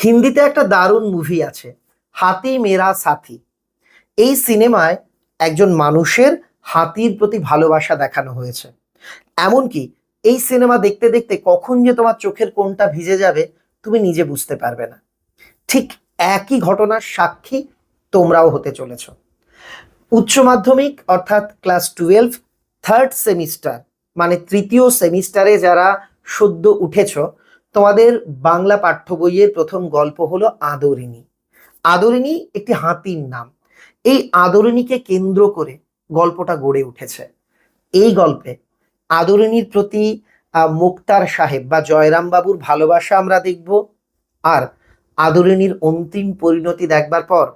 হিন্দিতে একটা দারুণ মুভি আছে, হাতি মেরা সাথী। এই সিনেমায় একজন মানুষের হাতির প্রতি ভালোবাসা দেখানো হয়েছে। এমনকি এই সিনেমা দেখতে দেখতে কখন যে তোমার চোখের কোণটা ভিজে যাবে তুমি নিজে বুঝতে পারবে না। ঠিক একই ঘটনার সাক্ষী তোমরাও হতে চলেছ। উচ্চ মাধ্যমিক অর্থাৎ ক্লাস 12 থার্ড সেমিস্টার, মানে তৃতীয় সেমিস্টারে যারা সদ্য উঠেছ, তোমাদের বাংলা পাঠ্য বইয়ের প্রথম গল্প হলো আদরিণী। আদরিণী একটি হাতির নাম। এই আদরিণীকে কেন্দ্র করে গল্পটা গড়ে উঠেছে। এই গল্পে আদরিণীর প্রতি মুক্তার সাহেব বা জয়রাম বাবুর ভালোবাসা আমরা দেখব। আর আদরিণীর অন্তিম পরিণতি দেখবার পর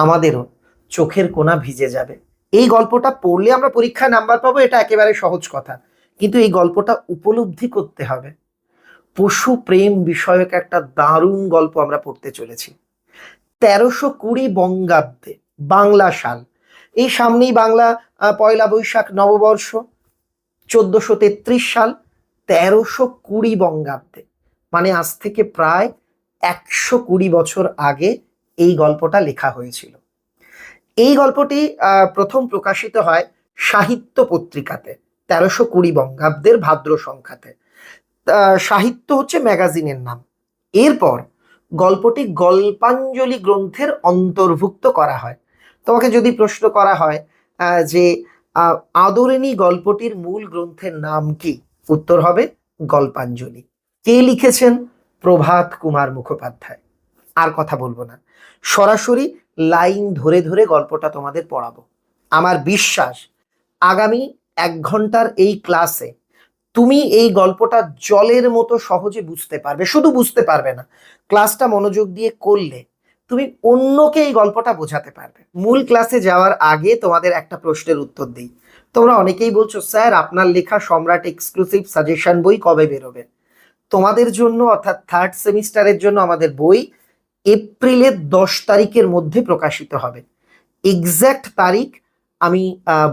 আমাদেরও চোখের কোণা ভিজে যাবে। এই গল্পটা পড়লে আমরা পরীক্ষায় নাম্বার পাবো, এটা একেবারে সহজ কথা, কিন্তু এই গল্পটা উপলব্ধি করতে হবে। পশু প্রেম বিষয়ক একটা দারুণ গল্প আমরা পড়তে চলেছি। 1320 বঙ্গাব্দে, বাংলা সাল, এই সামনেই বাংলা পয়লা বৈশাখ নববর্ষ, 1433 সাল, 1320 বঙ্গাব্দে, মানে আজ থেকে প্রায় 120 বছর আগে এই গল্পটা লেখা হয়েছিল। এই গল্পটি প্রথম প্রকাশিত হয় সাহিত্য পত্রিকাতে 1320 বঙ্গাব্দের ভাদ্র সংখ্যাতে। সাহিত্য হচ্ছে ম্যাগাজিনের নাম। এরপর গল্পটি গল্পাঞ্জলি গ্রন্থের অন্তর্ভুক্ত করা হয়। তোমাকে যদি প্রশ্ন করা হয় যে আদরিণী গল্পটির মূল গ্রন্থের নাম কি, উত্তর হবে গল্পাঞ্জলি। কে লিখেছেন? প্রভাত কুমার মুখোপাধ্যায়। আর কথা বলবো না, সরাসরি লাইন ধরে ধরে গল্পটা তোমাদের পড়াবো। আমার বিশ্বাস আগামী 1 ঘন্টার এই ক্লাসে তুমি এই গল্পটা জলের মতো সহজে বুঝতে পারবে। শুধু বুঝতে পারবে না, ক্লাসটা মনোযোগ দিয়ে করলে তুমি অন্যকে এই গল্পটা বোঝাতে পারবে। মূল ক্লাসে যাওয়ার আগে তোমাদের একটা প্রশ্নের উত্তর দিই। তোমরা অনেকেই বলছো, স্যার আপনার লেখা সম্রাট এক্সক্লুসিভ সাজেশন বই কবে বেরোবে? তোমাদের জন্য অর্থাৎ থার্ড সেমিস্টারের জন্য আমাদের বই এপ্রিলের 10 তারিখের মধ্যে প্রকাশিত হবে। এক্স্যাক্ট তারিখ আমি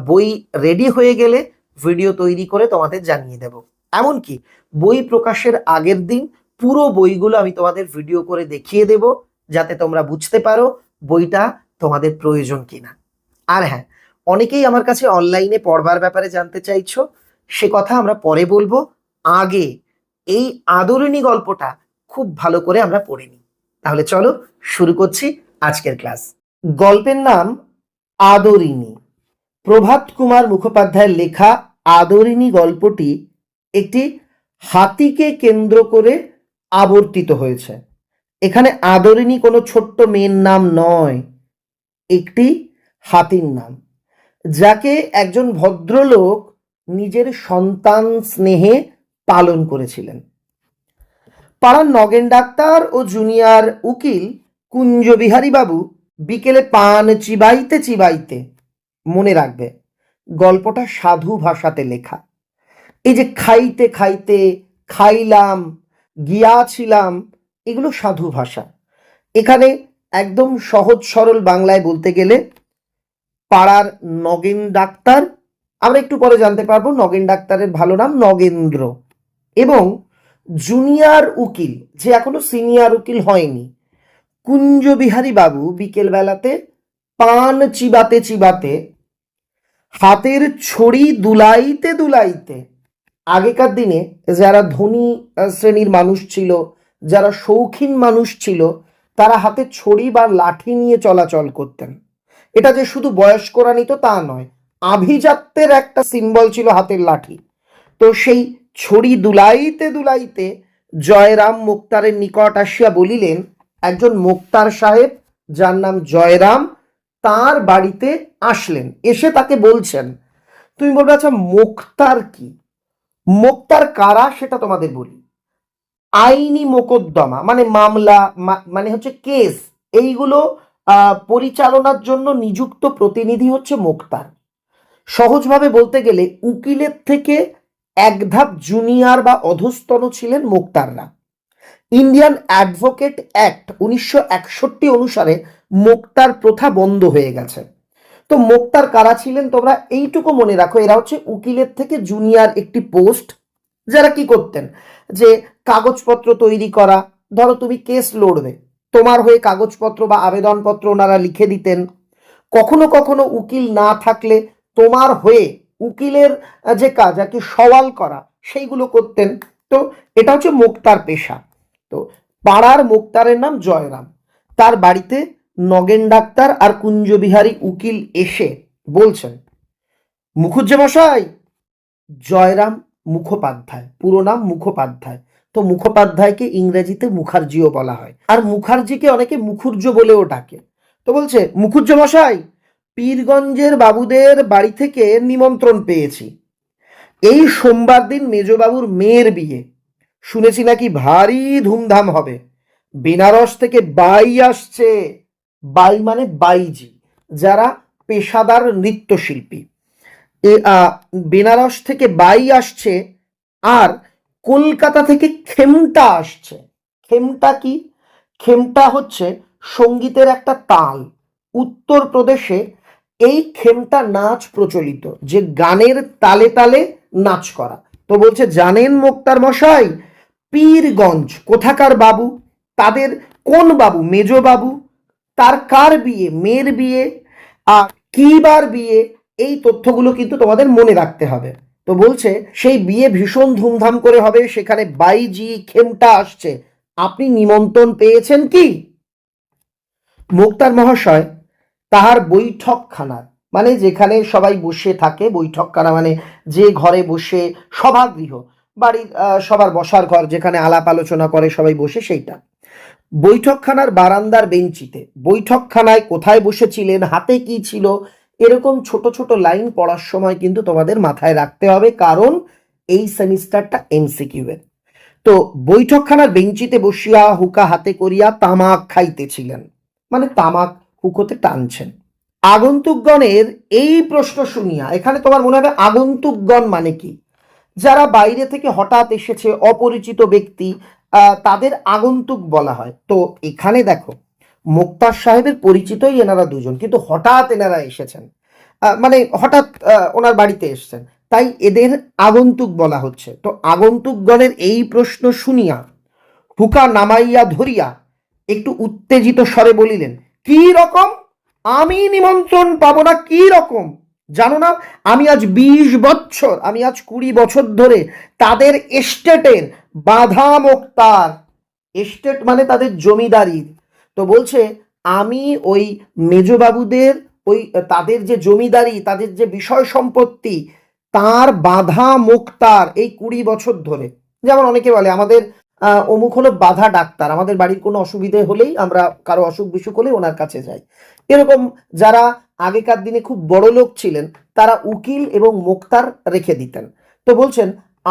বই রেডি হয়ে গেলে ভিডিও তৈরি করে তোমাদের জানিয়ে দেব। এমনকি বই প্রকাশের আগের দিন পুরো বইগুলো আমি তোমাদের ভিডিও করে দেখিয়ে দেব, যাতে তোমরা বুঝতে পারো বইটা তোমাদের প্রয়োজন কিনা। আর হ্যাঁ, অনেকেই আমার কাছে অনলাইনে পড়বার ব্যাপারে জানতে চাইছো, সে কথা আমরা পরে বলবো। আগে এই আদরিণী গল্পটা খুব ভালো করে আমরা পড়ে নিই। তাহলে চলো শুরু করছি আজকের ক্লাস। গল্পের নাম আদরিণী। প্রভাত কুমার মুখোপাধ্যায়ের লেখা আদরিণী গল্পটি একটি হাতিকে কেন্দ্র করে আবর্তিত হয়েছে। এখানে আদরিণী কোনো ছোট্ট মেয়ের নাম নয়, একটি হাতির নাম, যাকে একজন ভদ্রলোক নিজের সন্তান স্নেহে পালন করেছিলেন। পাড়ার নগেন ডাক্তার ও জুনিয়র উকিল কুঞ্জবিহারী বাবু বিকেলে পান চিবাইতে চিবাইতে, মনে রাখবে গল্পটা সাধু ভাষাতে লেখা। এই যে খাইতে খাইতে, খাইলাম, গিয়াছিলাম, এগুলো সাধু ভাষা। এখানে একদম সহজ সরল বাংলায় বলতে গেলে পাড়ার নগেন ডাক্তার, আমরা একটু পরে জানতে পারবো নগেন ডাক্তারের ভালো নাম নগেন্দ্র, এবং জুনিয়র উকিল, যে এখনো সিনিয়র উকিল হয়নি, কুঞ্জবিহারী বাবু বিকেলবেলাতে পান চিবাতে চিবাতে, হাতের ছড়ি দুলাইতে দুলাইতে, আগেকার দিনে যারা ধনী শ্রেণীর মানুষ ছিল, যারা শৌখিন মানুষ ছিল, তারা হাতে ছড়ি বা লাঠি নিয়ে চলাচল করতেন। এটা যে শুধু বয়স্করা নিত তা নয়, আভিজাত্যের একটা সিম্বল ছিল হাতের লাঠি। তো সেই ছড়ি দুলাইতে দুলাইতে জয়রাম মুক্তারের নিকট আসিয়া বলিলেন, একজন মুক্তার সাহেব যার নাম জয়রাম তার বাড়িতে আসলেন। এসে তাকে বলছেন, তুমি বলবে আচ্ছা মুক্তার কি? মোক্তার কারা সেটা তোমাদের বলি। আইনি মোকদ্দমা মানে মামলা, মানে হচ্ছে কেস, এইগুলো পরিচালনার জন্য নিযুক্ত প্রতিনিধি হচ্ছে মোক্তার। সহজভাবে বলতে গেলে উকিলের থেকে এক ধাপ জুনিয়র বা অধস্তন ছিলেন মোক্তাররা। ইন্ডিয়ান অ্যাডভোকেট অ্যাক্ট 1961 অনুসারে মোক্তার প্রথা বন্ধ হয়ে গেছে। তো মোক্তার কারা ছিলেন তোমরা এইটুকু মনে রাখো, এরা হচ্ছে উকিলের থেকে জুনিয়র একটি পোস্ট, যারা কি করতেন, যে কাগজপত্র তৈরি করা, ধরো তুমি কেস লড়বে, তোমার হয়ে কাগজপত্র বা আবেদনপত্র ওনারা লিখে দিতেন। কখনো কখনো উকিল না থাকলে তোমার হয়ে উকিলের যে কাজ আর কি সওয়াল করা সেইগুলো করতেন। তো এটা হচ্ছে মোক্তার পেশা। তো পাড়ার মোক্তারের নাম জয়রাম। তার বাড়িতে নগেন ডাক্তার আর কুঞ্জবিহারী উকিল এসে বলছেন, মুখুজ্জেমশাই, জয়রাম মুখোপাধ্যায়, পুরো নাম মুখোপাধ্যায়। তো মুখোপাধ্যায়কে ইংরেজিতে মুখার্জিও বলা হয়, আর মুখার্জিকে অনেকে মুখুর্জ বলেও ডাকে। তো বলছে, মুখুজ্জেমশাই, পীরগঞ্জের বাবুদের বাড়ি থেকে নিমন্ত্রণ পেয়েছি। এই সোমবার দিন মেজবাবুর মেয়ের বিয়ে, শুনেছি নাকি ভারী ধুমধাম হবে। বেনারস থেকে বাই আসছে। বাই মানে বাইজি, যারা পেশাদার নৃত্যশিল্পী। বেনারস থেকে বাই আসছে, আর কলকাতা থেকে খেমটা আসছে। খেমটা কি? খেমটা হচ্ছে সঙ্গীতের একটা তাল। উত্তরপ্রদেশে এই খেমটা নাচ প্রচলিত, যে গানের তালে তালে নাচ করা। তো বলছে, জানেন মোক্তার মশাই, পীরগঞ্জ কোথাকার বাবু, তাদের কোন বাবু? মেজ বাবু। তার কার বিয়ে? মেয়ের বিয়ে। আর কি বার বিয়ে? এই তথ্যগুলো কিন্তু তোমাদের মনে রাখতে হবে। তো বলছে, সেই বিয়ে ভীষণ ধুমধাম করে হবে, সেখানে বাইজি খেমটা আসছে, আপনি নিমন্ত্রণ পেয়েছেন কি? মোক্তার মহাশয় তাহার বৈঠকখানার, মানে যেখানে সবাই বসে থাকে, বৈঠকখানা মানে যে ঘরে বসে, সভাগৃহ, বাড়ির সবার বসার ঘর, যেখানে আলাপ আলোচনা করে সবাই বসে, সেইটা। বৈঠকখানার বারান্দার বেঞ্চিতে, বৈঠকখানায় কোথায় বসেছিলেন, হাতে কি ছিল, এরকম ছোট ছোট লাইন পড়ার সময় কিন্তু তোমাদের মাথায় রাখতে হবে, কারণ এই সেমিস্টারটা এমসিকিউ এর। তো বৈঠকখানার বেঞ্চিতে বসিয়া হুকা হাতে করিয়া তামাক খাইতেছিলেন, মানে তামাক হুকোতে টানছেন। আগন্তুকগণের এই প্রশ্ন শুনিয়া, এখানে তোমার মনে হবে আগন্তুকগণ মানে কি? যারা বাইরে থেকে হঠাৎ এসেছে, অপরিচিত ব্যক্তি, তাদের আগন্তুক বলা হয়। তো এখানে দেখো, মোক্তার সাহেবের পরিচিতই এনারা দুজন, কিন্তু হঠাৎ এনারা এসেছেন, মানে হঠাৎ ওনার বাড়িতে এসেছেন, তাই এদের আগন্তুক বলা হচ্ছে। তো আগন্তুকগণের এই প্রশ্ন শুনিয়া হুকা নামাইয়া ধরিয়া একটু উত্তেজিত স্বরে বলিলেন, কি রকম? আমি নিমন্ত্রণ পাবো না? কি রকম? জানো না, আমি আজ 20 বছর, আমি আজ 20 বছর ধরে তাদের এস্টেটের বাধা মোক্তার। এস্টেট মানে তাদের জমিদারির। তো বলছে, আমি ওই মেজবাবুদের ওই তাদের যে জমিদারি, তাদের যে বিষয় সম্পত্তি, তার বাধা মোক্তার এই 20 বছর ধরে। যেমন অনেকে বলে, আমাদের অমুক হলো বাধা ডাক্তার, আমাদের বাড়ির কোনো অসুবিধে হলেই, আমরা কারো অসুখ বিসুখ হলেই ওনার কাছে যাই। এরকম যারা আগেকার দিনে খুব বড় লোক ছিলেন, তারা উকিল এবং মোক্তার রেখে দিতেন। তো বলছেন,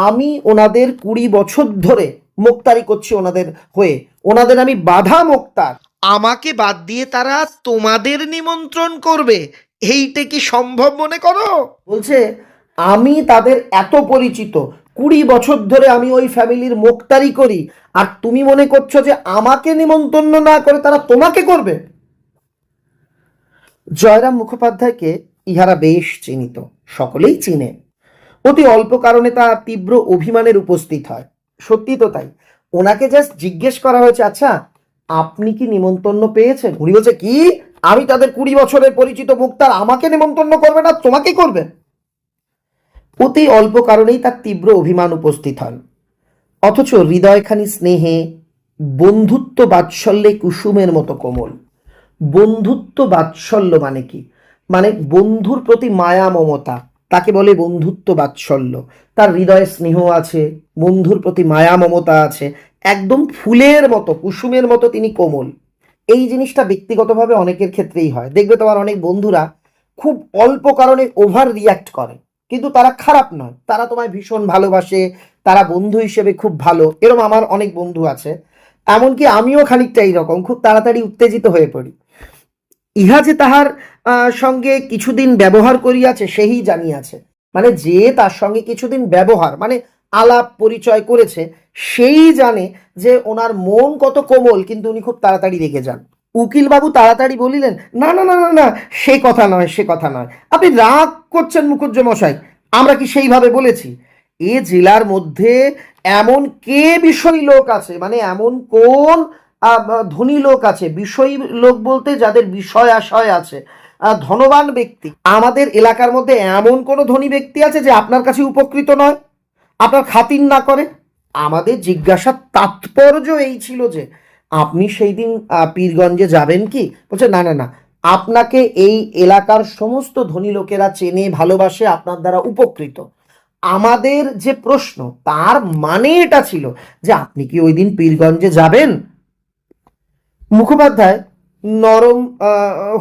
আমি ওনাদের 20 বছর ধরে মোক্তারি করছি ওনাদের হয়ে, ওনাদের আমি বাধা মোক্তার, আমাকে বাদ দিয়ে তারা তোমাদের নিমন্ত্রণ করবে, এইটা কি সম্ভব মনে করো? বলছে, আমি তাদের এত পরিচিত, 20 বছর ধরে আমি ওই ফ্যামিলির মোক্তারি করি, আর তুমি মনে করছো যে আমাকে নিমন্ত্রণ না করে তারা তোমাকে করবে? জয়রাম মুখোপাধ্যায়কে ইহারা বেশ চিনিত, সকলেই চিনে। অতি অল্প কারণে তা তীব্র অভিমানের উপস্থিত হয়। সত্যি তো তাই। ওনাকে জাস্ট জিজ্ঞেস করা হয়েছে, আচ্ছা আপনি কি নিমন্ত্রণ পেয়েছেন? উনি বলছে, কি? আমি তাদের 20 বছরের পরিচিত মুক্তার, আমাকে নিমন্ত্রণ করবে না, তোমাকে করবে? অতি অল্প কারণেই তার তীব্র অভিমান উপস্থিত হন। অথচ হৃদয়খানি স্নেহে, বন্ধুত্ব বাৎসল্যে কুসুমের মতো কোমল। বন্ধুত্ব বাৎসল্য মানে কি? মানে বন্ধুর প্রতি মায়া মমতা, তাকে বলে বন্ধুত্ব বাৎসল্য। তার হৃদয়ে স্নেহ আছে, বন্ধুর প্রতি মায়া মমতা আছে, একদম ফুলের মতো, কুসুমের মতো তিনি কোমল। এই জিনিসটা ব্যক্তিগতভাবে অনেকের ক্ষেত্রেই হয়। দেখবে তোমার অনেক বন্ধুরা খুব অল্প কারণে ওভার রিয়াক্ট করে, কিন্তু তারা খারাপ নয়, তারা তোমায় ভীষণ ভালোবাসে, তারা বন্ধু হিসেবে খুব ভালো। এরকম আমার অনেক বন্ধু আছে। এমনকি আমিও খানিকটা এইরকম, খুব তাড়াতাড়ি উত্তেজিত হয়ে পড়ি। ইহা যে তাহার সঙ্গে কিছুদিন ব্যবহার করিয়াছে সেই জানিয়াছে, মানে যে তার সঙ্গে কিছুদিন ব্যবহার মানে আলাপ পরিচয় করেছে, সেই জানে যে ওনার মন কত কোমল, কিন্তু উনি খুব তাড়াতাড়ি রেগে যান। উকিলবাবু তাড়াতাড়ি বলিলেন, না না না না না, সে কথা নয়, সে কথা নয়, আপনি রাগ করছেন মুখুজ্জেমশাই, আমরা কি সেইভাবে বলেছি? এ জেলার মধ্যে এমন কে বিষয়ী লোক আছে, মানে এমন কোন ধনী লোক আছে, বিষয়ী লোক বলতে যাদের বিষয় আশয় আছে, ধনবান ব্যক্তি আমাদের এলাকার মধ্যে এমন কোনো ধনী ব্যক্তি আছে যে আপনার কাছে উপকৃত নয়, আপনার খাতির না করে? আমাদের জিজ্ঞাসার তাৎপর্য এই ছিল যে আপনি সেই দিন পীরগঞ্জে যাবেন কি? বলছে না না না, আপনাকে এই এলাকার সমস্ত ধনী লোকেরা চেনে ভালোবাসে, আপনার দ্বারা উপকৃত। আমাদের যে প্রশ্ন তার মানে এটা ছিল যে আপনি কি ওই দিন পীরগঞ্জে যাবেন? মুখোপাধ্যায় নরম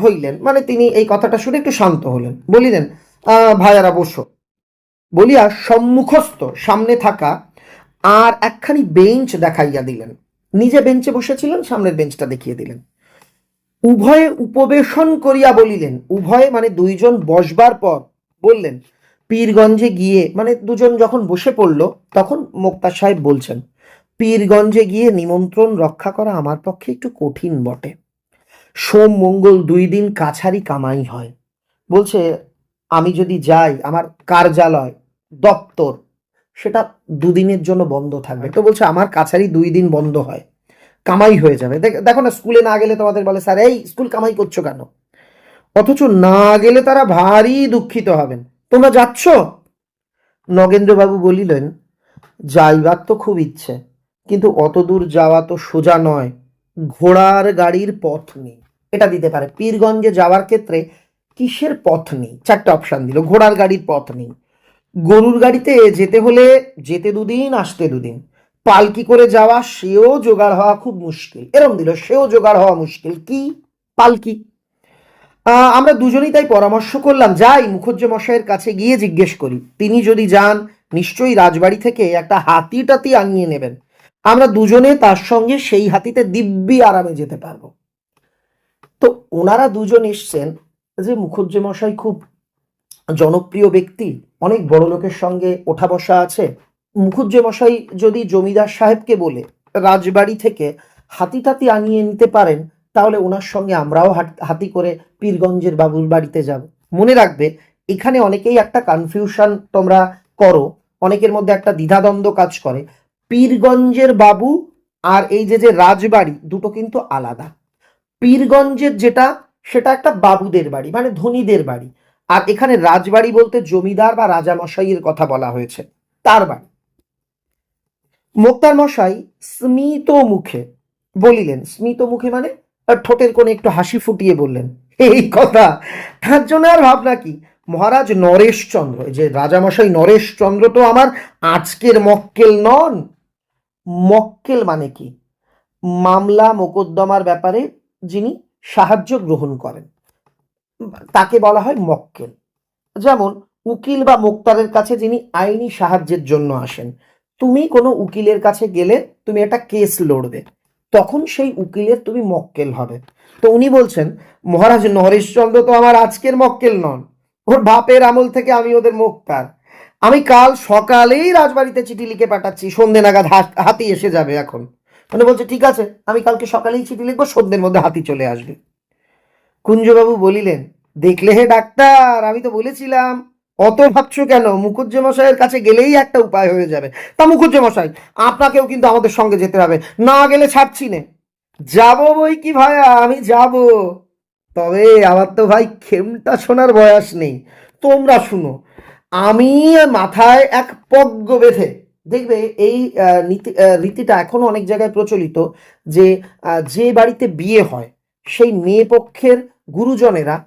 হইলেন, মানে তিনি এই কথাটা শুনে একটু শান্ত হলেন, বলিলেন ভাইয়ারা বসো, বলিয়া সম্মুখস্থ সামনে থাকা আর একখানি বেঞ্চ দেখাইয়া দিলেন। নিজে বেঞ্চে বসেছিলেন, সামনের বেঞ্চটা দেখিয়ে দিলেন। উভয়ে উপবেশন করিয়া বলিলেন, উভয়ে মানে দুইজন বসবার পর বললেন, পীরগঞ্জে গিয়ে, মানে দুজন যখন বসে পড়ল তখন মোক্তার সাহেব বলছেন, পীরগঞ্জে গিয়ে নিমন্ত্রণ রক্ষা করা আমার পক্ষে একটু কঠিন বটে। সোম মঙ্গল 2 দিন কাছারি কামাই হয়। বলছে আমি যদি যাই, আমার কার্যালয় দপ্তর সেটা 2 দিনের জন্য বন্ধ থাকবে। তো বলছে আমার কাছারি 2 দিন বন্ধ হয়, কামাই হয়ে যাবে। দেখো না, স্কুলে না গেলে তোমাদের বলে স্যার এই স্কুল কামাই করছো কেন, অথচ না গেলে তারা ভারী দুঃখিত হবেন। তোমরা যাচ্ছ? নগেন্দ্রবাবু বলিলেন, যাইবার তো খুব ইচ্ছে, কিন্তু অত দূর যাওয়া তো সোজা নয়, ঘোড়ার গাড়ির পথ নেই। এটা দিতে পারে, পীরগঞ্জে যাওয়ার ক্ষেত্রে কিসের পথ নেই? 4টে অপশান দিল। ঘোড়ার গাড়ির পথ নেই, গরুর গাড়িতে যেতে হলে যেতে 2 দিন আসতে 2 দিন, পালকি করে যাওয়া সেও জোগাড় হওয়া খুব মুশকিল, এরম দিল, সেও জোগাড় হওয়া মুশকিল, কি? পালকি। আমরা দুজনেই তাই পরামর্শ করলাম যাই মুখুজ্জে মশাইয়ের কাছে গিয়ে জিজ্ঞেস করি, তিনি যদি যান নিশ্চয়ই রাজবাড়ি থেকে একটা হাতি টাতি আনিয়ে নেবেন, আমরা দুজনে তার সঙ্গে সেই হাতিতে দিব্যি আরামে যেতে পারবো। তো ওনারা দুজন এসছেন, যে মুখুজ্জে মশাই খুব জনপ্রিয় ব্যক্তি, অনেক বড় লোকের সঙ্গে ওঠা বসা আছে, মুখুজ্জে মশাই যদি জমিদার সাহেবকে বলে রাজবাড়ি থেকে হাতি টাতি আনিয়ে নিতে পারেন, তাহলে ওনার সঙ্গে আমরাও হাতি করে পীরগঞ্জের বাবুর বাড়িতে যাব। মনে রাখবে, এখানে অনেকেই একটা কনফিউশন তোমরা করো, অনেকের মধ্যে একটা দ্বিধাদ্বন্দ্ব কাজ করে। পীরগঞ্জের বাবু আর এই যে যে রাজবাড়ি দুটো কিন্তু আলাদা। পীরগঞ্জের যেটা, সেটা একটা বাবুদের বাড়ি, মানে ধনীদের বাড়ি। আর এখানে রাজবাড়ি বলতে জমিদার বা রাজামশাইয়ের কথা বলা হয়েছে, তার বাড়ি। মোক্তার মশাই স্মিত মুখে বলিলেন, স্মিত মুখে মানে ঠোঁটের কোণে একটু হাসি ফুটিয়ে বললেন, এই কথা, তার জন্য আর ভাবনা কি? মহারাজ নরেশচন্দ্র, যে রাজামশাই নরেশচন্দ্র তো আমার আজকের মক্কেল নন। মক্কেল মানে কি? মামলা মোকদ্দমার ব্যাপারে যিনি সাহায্য গ্রহণ করেন তাকে বলা হয় মক্কেল। যেমন উকিল বা মোক্তারের কাছে যিনি আইনি সাহায্যের জন্য আসেন। তুমি কোনো উকিলের কাছে গেলে, তুমি একটা কেস লড়বে, তখন সেই উকিলের তুমি মক্কেল হবে। তো উনি বলছেন, মহারাজ নরেশচন্দ্র তো আমার আজকের মক্কেল নন, ওর বাপের আমল থেকে আমি ওদের মোক্তার। আমি কাল সকালেই রাজবাড়িতে চিঠি লিখে পাঠাচ্ছি, সন্ধ্যে নাগাদ হাতি এসে যাবে। এখন মানে বলছে ঠিক আছে, আমি কালকে সকালেই চিঠি লিখবো, সন্ধ্যের মধ্যে হাতি চলে আসবে। কুঞ্জবাবু বলিলেন, দেখলে হে ডাক্তার, আমি তো বলেছিলাম। অত ভাবছো কেন? মুখুজ্জে মশাইয়ের কাছে গেলেই একটা উপায় হয়ে যাবে। তা মুখুজ্জে মশাই, আপনাকেও কিন্তু আমাদের সঙ্গে যেতে হবে, না গেলে ছাড়ছি নে। যাবো বই কি ভাইয়া, আমি যাব, তবে আমার তো ভাই খেমটা শোনার বয়স নেই। তোমরা শুনো, আমি মাথায় এক পগ্গ বেঁধে, দেখবে এই রীতিটা এখনো অনেক জায়গায় প্রচলিত, যে যে বাড়িতে বিয়ে হয় সেই মেয়ে পক্ষের গুরুজনেরা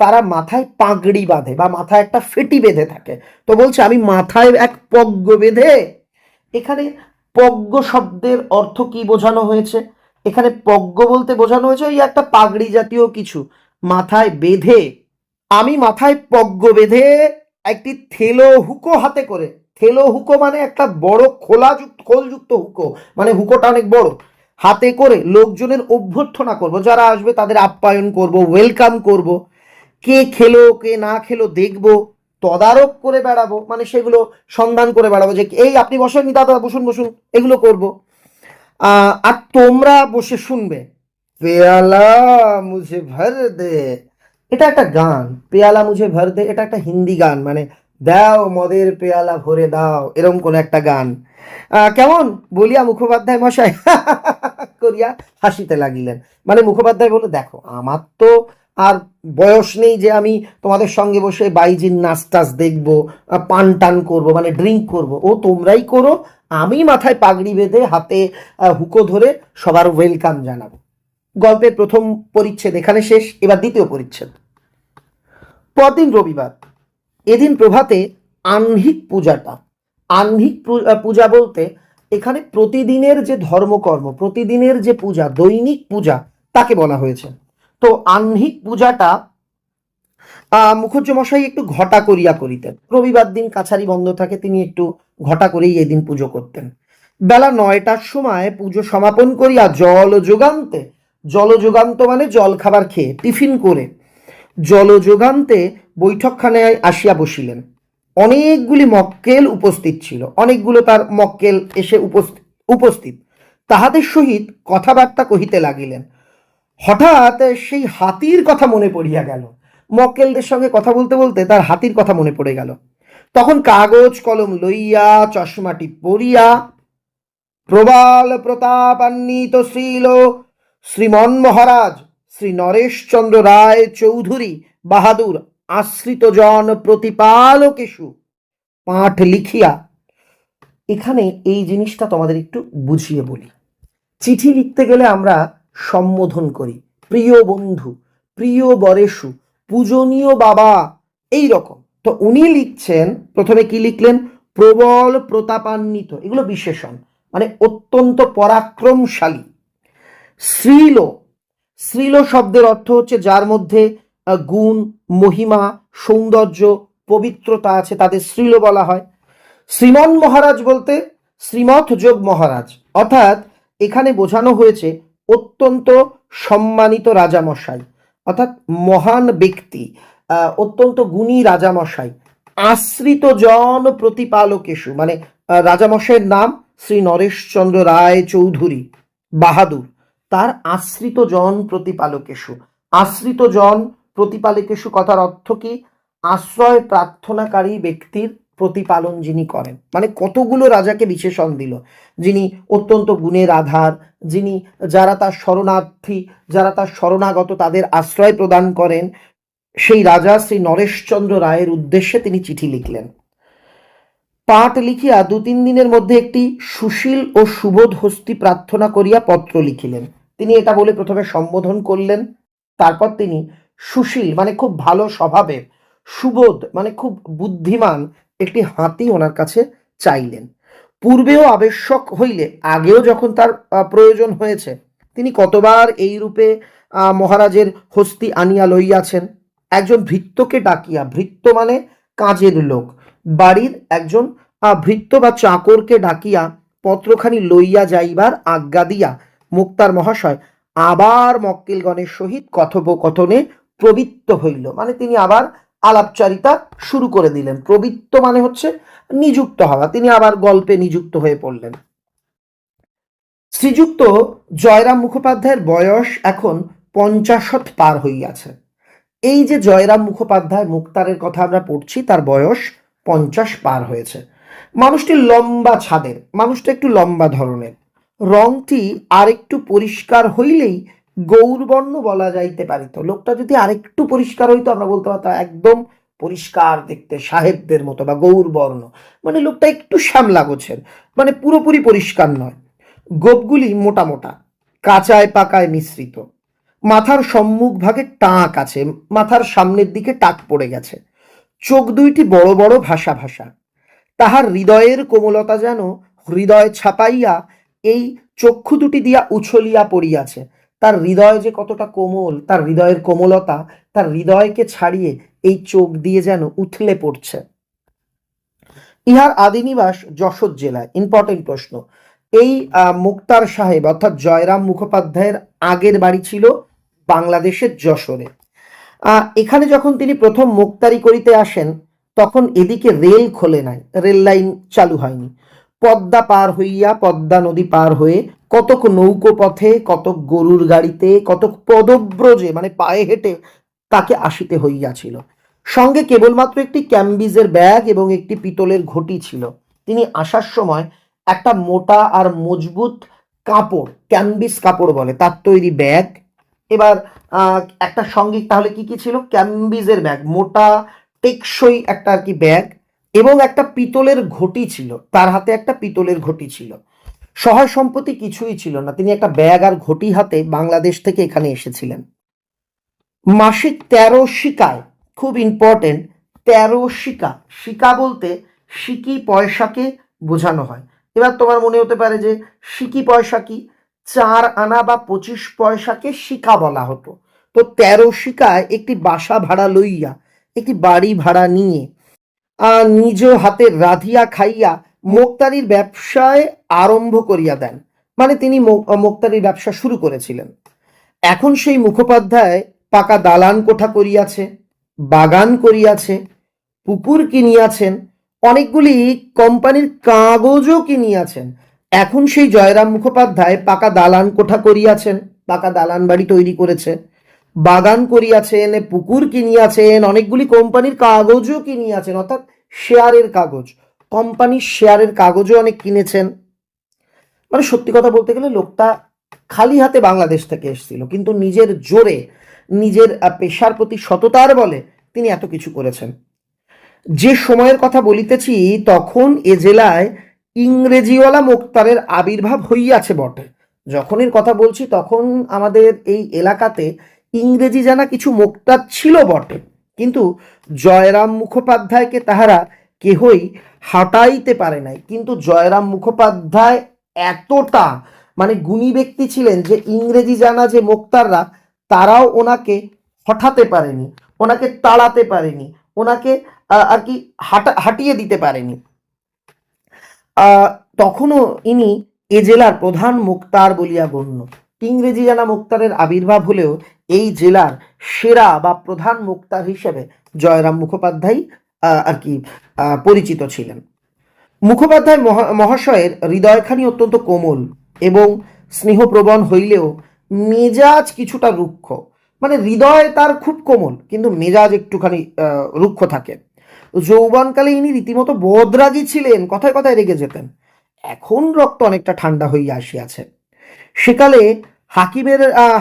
তারা মাথায় পাগড়ি বাঁধে বা মাথায় একটা ফেটি বেঁধে থাকে। তো বলছে আমি মাথায় এক পগ্গ বেঁধে। এখানে পগ্গ শব্দের অর্থ কি বোঝানো হয়েছে? এখানে পগ্গ বলতে বোঝানো হয়েছে ওই একটা পাগড়ি জাতীয় কিছু মাথায় বেঁধে। আমি মাথায় পগ্গ বেঁধে একটি থেলো হুকো হাতে করে, থেলো হুকো মানে একটা বড় খোলযুক্ত হুকো, মানে হুকোটা অনেক বড়, হাতে করে লোকজনের অভ্যর্থনা করব, যারা আসবে তাদের আপ্যায়ন করব, ওয়েলকাম করব, কে খেলো কে না খেলো দেখব, তদারক করে বেড়াবো, মানে সেগুলো সন্ধান করে বেড়াবো যে এই আপনি বসেন দাদা, বসুন বসুন, এগুলো করব। আর তোমরা বসে শুনবে। পেয়ালা মুঝে ভর দে, এটা একটা গান, পেয়ালা মুঝে ভর দে, এটা একটা হিন্দি গান, মানে দাও মদের পেয়ালা ভরে দাও, এরকম কোন একটা গান। কেমন বলিয়া মুখোপাধ্যায় মশাই করিয়া হাসিতে লাগিলেন। মানে মুখোপাধ্যায় বলে, দেখো আমার তো আর বয়স নেই যে আমি তোমাদের সঙ্গে বসে বাইজির নাচ টাচ দেখবো, পান টান করবো, মানে ড্রিঙ্ক করবো। ও তোমরাই করো, আমি মাথায় পাগড়ি বেঁধে হাতে হুকো ধরে সবার ওয়েলকাম জানাবো। গল্পের প্রথম পরিচ্ছেদ এখানে শেষ। এবার দ্বিতীয় পরিচ্ছেদ। পরদিন রবিবার। এদিন প্রভাতে আহ্নিক পূজাটা, আহ্নিক পূজা বলতে এখানে প্রতিদিনের যে ধর্মকর্ম, প্রতিদিনের যে পূজা, দৈনিক পূজা, তাকে বলা হয়েছে। তো আহ্নিক পূজাটা মুখুজ্জ মশাই একটু ঘটা করিয়া করিতেন। রবিবার দিন কাছারি বন্ধ থাকে, তিনি একটু ঘটা করেই এদিন পুজো করতেন। বেলা 9টার সময় পুজো সমাপন করিয়া জল যোগান্তে, জল যোগান্ত মানে জল খাবার খেয়ে টিফিন করে জল যোগান্তে বৈঠকখানায় আসিয়া বসিলেন। অনেকগুলি মক্কেল উপস্থিত ছিল, অনেকগুলো তার মক্কেল এসে উপস্থিত। তাহাদের সহিত কথাবার্তা কহিতে লাগিলেন। হঠাৎ সেই হাতির কথা মনে পড়িয়া গেল। মক্কেলদের সঙ্গে কথা বলতে বলতে তার হাতির কথা মনে পড়ে গেল। তখন কাগজ কলম লইয়া চশমাটি পরিয়া প্রবাল প্রতাপান্বিত শ্রীল শ্রীমন মহারাজ শ্রী নরেশচন্দ্র রায় চৌধুরী বাহাদুর আশ্রিত জন প্রতিপালকেশু পাঠ লিখিয়া, এখানে এই জিনিসটা তোমাদের একটু বুঝিয়ে বলি। চিঠি লিখতে গেলে আমরা সম্বোধন করি, প্রিয় বন্ধু, প্রিয় বরেশু, পূজনীয় বাবা, এই রকম। তো উনি লিখছেন, প্রথমে কি লিখলেন? প্রবল প্রতাপান্বিত, এগুলো বিশেষণ, মানে অত্যন্ত পরাক্রমশালী। শ্রীল, শ্রীল শব্দের অর্থ হচ্ছে যার মধ্যে গুণ, মহিমা, সৌন্দর্য, পবিত্রতা আছে, তাদের শ্রীল বলা হয়। শ্রীমন মহারাজ বলতে শ্রীমৎ যোগ মহারাজ, অর্থাৎ এখানে বোঝানো হয়েছে অত্যন্ত সম্মানিত রাজামশাই, অর্থাৎ মহান ব্যক্তি, অত্যন্ত গুণী রাজামশাই। আশ্রিত জন প্রতিপালকেশু, মানে রাজামশাইয়ের নাম শ্রী নরেশচন্দ্র রায় চৌধুরী বাহাদুর, তার আশ্রিত জন প্রতিপালকেশু। আশ্রিত জন প্রতিপালকেশু কথার অর্থ কি? আশ্রয় প্রার্থনাকারী ব্যক্তির প্রতিপালন যিনি করেন, মানে কতগুলো রাজাকে বিশেষণ দিল। যিনি অত্যন্ত গুণের আধার, যিনি, যারা তার শরণার্থী, যারা তার শরণাগত, তাদের আশ্রয় প্রদান করেন, সেই রাজা শ্রী নরেশচন্দ্র রায়ের উদ্দেশ্যে তিনি চিঠি লিখলেন। পাঠ লিখিয়া 2-3 দিনের মধ্যে একটি সুশীল ও সুবোধ হস্তি প্রার্থনা করিয়া পত্র লিখিলেন। তিনি এটা বলে প্রথমে সম্বোধন করলেন, তারপর তিনি সুশীল মানে খুব ভালো স্বভাবের, সুবোধ মানে খুব বুদ্ধিমান একটি হাতি ওনার কাছে চাইলেন। পূর্বেও আবশ্যক হইলে, আগেও যখন তার প্রয়োজন হয়েছে, তিনি কতবার এই রূপে মহারাজের হস্তি আনিয়া লইয়াছেন। একজন ভৃত্যকে ডাকিয়া, ভৃত্য মানে কাজের লোক, বাড়ির একজন ভৃত্য বা চাকরকে ডাকিয়া পত্রখানি লইয়া যাইবার আজ্ঞা দিয়া মুক্তার মহাশয় আবার মক্কেলগণের সহিত কথোপকথনে প্রবৃত্ত হইল, মানে তিনি আবার আলাপচারিতা শুরু করে দিলেন। প্রবৃত্ত মানে হচ্ছে নিযুক্ত হওয়া, তিনি আবার গল্পে নিযুক্ত হয়ে পড়লেন। শ্রীযুক্ত জয়রাম মুখোপাধ্যায়ের বয়স এখন 50 পার হইয়াছে। এই যে জয়রাম মুখোপাধ্যায়, মুক্তারের কথা আমরা পড়ছি, তার বয়স 50 পার হয়েছে। মানুষটি লম্বা ছাদের, মানুষটা একটু লম্বা ধরনের, রংটি আরেকটু পরিষ্কার হইলেই গৌরবর্ণ বলা যাইতে পারিত। লোকটা যদি আরেকটু পরিষ্কার হইতো, আমরা বলতে পারতাম একদম পরিষ্কার দেখতে, সাহেবদের মতো, বা গৌরবর্ণ, মানে লোকটা একটু শ্যামলা গোছের, মানে পুরোপুরি পরিষ্কার নয়। গোপগুলি মোটা মোটা, কাঁচায় পাকায় মিশ্রিত। মাথার সম্মুখ ভাগে টাক আছে, মাথার সামনের দিকে টাক পড়ে গেছে। চোখ দুইটি বড় বড় ভাসা ভাসা। তাহার হৃদয়ের কোমলতা যেন হৃদয় ছাপাইয়া এই চক্ষু দুটি দিয়া উছলিয়া পড়িয়াছে। তার হৃদয় যে কতটা কোমল, তার হৃদয়ের কোমলতা তার হৃদয়কে ছাড়িয়ে এই চোখ দিয়ে যেন উথলে পড়ছে। ইহার আদিনিবাস যশোর জেলায়। ইম্পর্টেন্ট প্রশ্ন, এই মুক্তার সাহেব অর্থাৎ জয়রাম মুখোপাধ্যায়ের আগের বাড়ি ছিল বাংলাদেশের যশোরে। এখানে যখন তিনি প্রথম মুক্তারি করিতে আসেন, তখন এদিকে রেল খোলে নাই, রেল লাইন চালু হয়নি। পদ্মা পার হইয়া, পদ্মা নদী পার হয়ে, কতক নৌকো পথে, কতক গরুর গাড়িতে, কতক পদব্রজে মানে পায়ে হেঁটে তাকে আসিতে হইয়াছিল। সঙ্গে কেবলমাত্র একটি ক্যাম্বিজের ব্যাগ এবং একটি পিতলের ঘটি ছিল। তিনি আসার সময় একটা মোটা আর মজবুত কাপড়, ক্যাম্বিস কাপড় বলে, তার তৈরি ব্যাগ। এবার একটা সঙ্গে তাহলে কি কি ছিল? ক্যাম্বিজের ব্যাগ, মোটা টেকসই একটা আর কি ব্যাগ, এবং একটা পিতলের ঘটি ছিল, তার হাতে একটা পিতলের ঘটি ছিল। সহায় সম্পত্তি কিছুই ছিল না, তিনি একটা ব্যাগ আর ঘটি হাতে বাংলাদেশ থেকে এখানে এসেছিলেন। মাসিক 13 শিকায়, খুব ইম্পর্টেন্ট, 13 শিকা। শিকা বলতে সিকি পয়সাকে বোঝানো হয়। এবার তোমার মনে হতে পারে যে সিকি পয়সা কি? 4 আনা বা 25 পয়সাকে শিকা বলা হতো। তো 13 শিকায় একটি বাসা ভাড়া লইয়া, একটি বাড়ি ভাড়া নিয়ে নিজ হাতে রাধিয়া খাইয়া মোক্তারির ব্যবসায় আরম্ভ করিয়া দেন। মানে তিনি মোক্তারির ব্যবসা শুরু করেছিলেন। এখন সেই মুখোপাধ্যায় পাকা দালান কোঠা করিয়াছে, বাগান করিয়াছে, পুকুর কিনিয়াছেন, অনেকগুলি কোম্পানির কাগজও কিনিয়াছেন। এখন সেই জয়রাম মুখোপাধ্যায় পাকা দালান কোঠা করিয়াছেন, পাকা দালান বাড়ি তৈরি করেছে, বাগান করিয়াছেন, পুকুর কিনিয়াছেন, অনেকগুলি কোম্পানির কাগজও কিনিয়াছেন, অর্থাৎ শেয়ারের কাগজ, কোম্পানির শেয়ারের কাগজও অনেক কিনেছেন। মানে সত্যি কথা বলতে গেলে লোকটা খালি হাতে বাংলাদেশ থেকে এসেছিল, কিন্তু নিজের জোরে, নিজের পেশার প্রতি সততার বলে তিনি এত কিছু করেছেন। যে সময়ের কথা বলিতেছি তখন এ জেলায় ইংরেজিওয়ালা মোক্তারের আবির্ভাব হইয়াছে বটে। যখন এর কথা বলছি তখন আমাদের এই এলাকাতে ইংরেজি জানা কিছু মোক্তার ছিল বটে, কিন্তু জয়রাম মুখোপাধ্যায়কে তাহারা কেহই হাঁটাইতে পারে নাই। কিন্তু জয়রাম মুখোপাধ্যায় এতটা মানে গুণী ব্যক্তি ছিলেন যে ইংরেজি জানা যে মোক্তাররা তারাও ওনাকে হঠাতে পারেনি, ওনাকে তাড়াতে পারেনি, ওনাকে আর কি হাঁটিয়ে দিতে পারেনি। তখনও ইনি এ জেলার প্রধান মুক্তার বলিয়া গণ্য। ইংরেজি জানা মুক্তারের আবির্ভাব হলেও এই জেলার সেরা বা প্রধান মুক্তার হিসেবে জয়রাম মুখোপাধ্যায় আর কি পরিচিত ছিলেন। মুখোপাধ্যায় মহাশয়ের হৃদয়খানি অত্যন্ত কোমল এবং স্নেহপ্রবণ হইলেও মেজাজ কিছুটা রুক্ষ। মানে হৃদয় তার খুব কোমল, কিন্তু মেজাজ একটুখানি রুক্ষ থাকে। যৌবনকালে ইনি রীতিমতো বদরাগী ছিলেন, কথায় কথায় রেগে যেতেন। এখন রক্ত অনেকটা ঠান্ডা হইয়া আসিয়াছে। সেকালে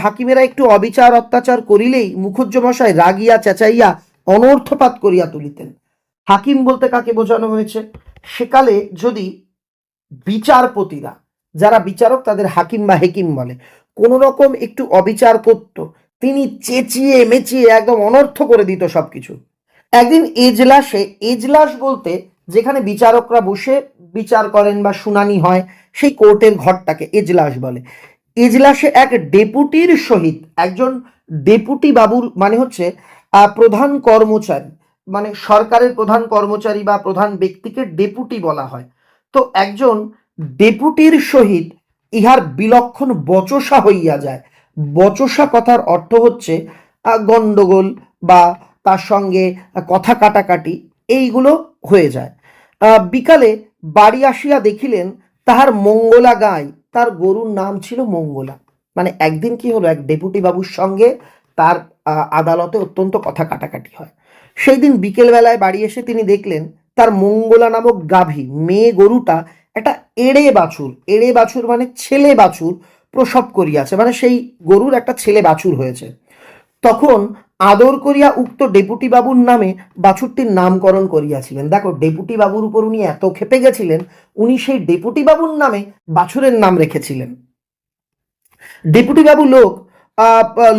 হাকিমেরা একটু অবিচার অত্যাচার করিলেই মুখুজ্জমশাই রাগিয়া চেঁচাইয়া অনর্থপাত করিয়া তুলিতেন। হাকিম বলতে কাকে বোঝানো হয়েছে? সেকালে যদি বিচারপতিরা, যারা বিচারক তাদের হাকিম বা হেকিম বলে, কোনো রকম একটু অবিচার করত, তিনি চেঁচিয়ে মেচিয়ে একদম অনর্থ করে দিত সবকিছু। একদিন এজলাসে, এজলাস বলতে যেখানে বিচারকরা বসে বিচার করেন বা শুনানি হয়, সেই কোর্টের ঘরটাকে এজলাস বলে। এজলাসে এক ডেপুটির সহিত, একজন ডেপুটি বাবুর মানে হচ্ছে প্রধান কর্মচারী, মানে সরকারের প্রধান কর্মচারী বা প্রধান ব্যক্তিকে ডেপুটি বলা হয়। তো একজন ডেপুটির সহিত ইহার বিলক্ষণ বচসা হইয়া যায়। বচসা কথার অর্থ হচ্ছে গণ্ডগোল বা তার সঙ্গে কথা কাটাকাটি, এইগুলো হয়ে যায়। বিকালে বাড়ি আসিয়া দেখিলেন তাহার মঙ্গলা গাই, তার গরুর নাম ছিল মঙ্গলা। মানে একদিন কি হলো, এক ডেপুটি বাবুর সঙ্গে তার আদালতে অত্যন্ত কথা কাটাকাটি হয়। সেই দিন বিকেলবেলায় বাড়ি এসে তিনি দেখলেন তার মঙ্গলা নামক গাভী, মেয়ে গরুটা একটা এড়ে বাছুর মানে ছেলে বাছুর প্রসব করিয়াছে, মানে সেই গরুর একটা ছেলে বাছুর হয়েছে। তখন আদর করিয়া উক্ত ডেপুটি বাবুর নামে বাছুরটির নামকরণ করিয়াছিলেন। দেখো, ডেপুটি বাবুর উপর উনি এত খেপে গেছিলেন, উনি সেই ডেপুটি বাবুর নামে বাছুরের নাম রেখেছিলেন। ডেপুটি বাবু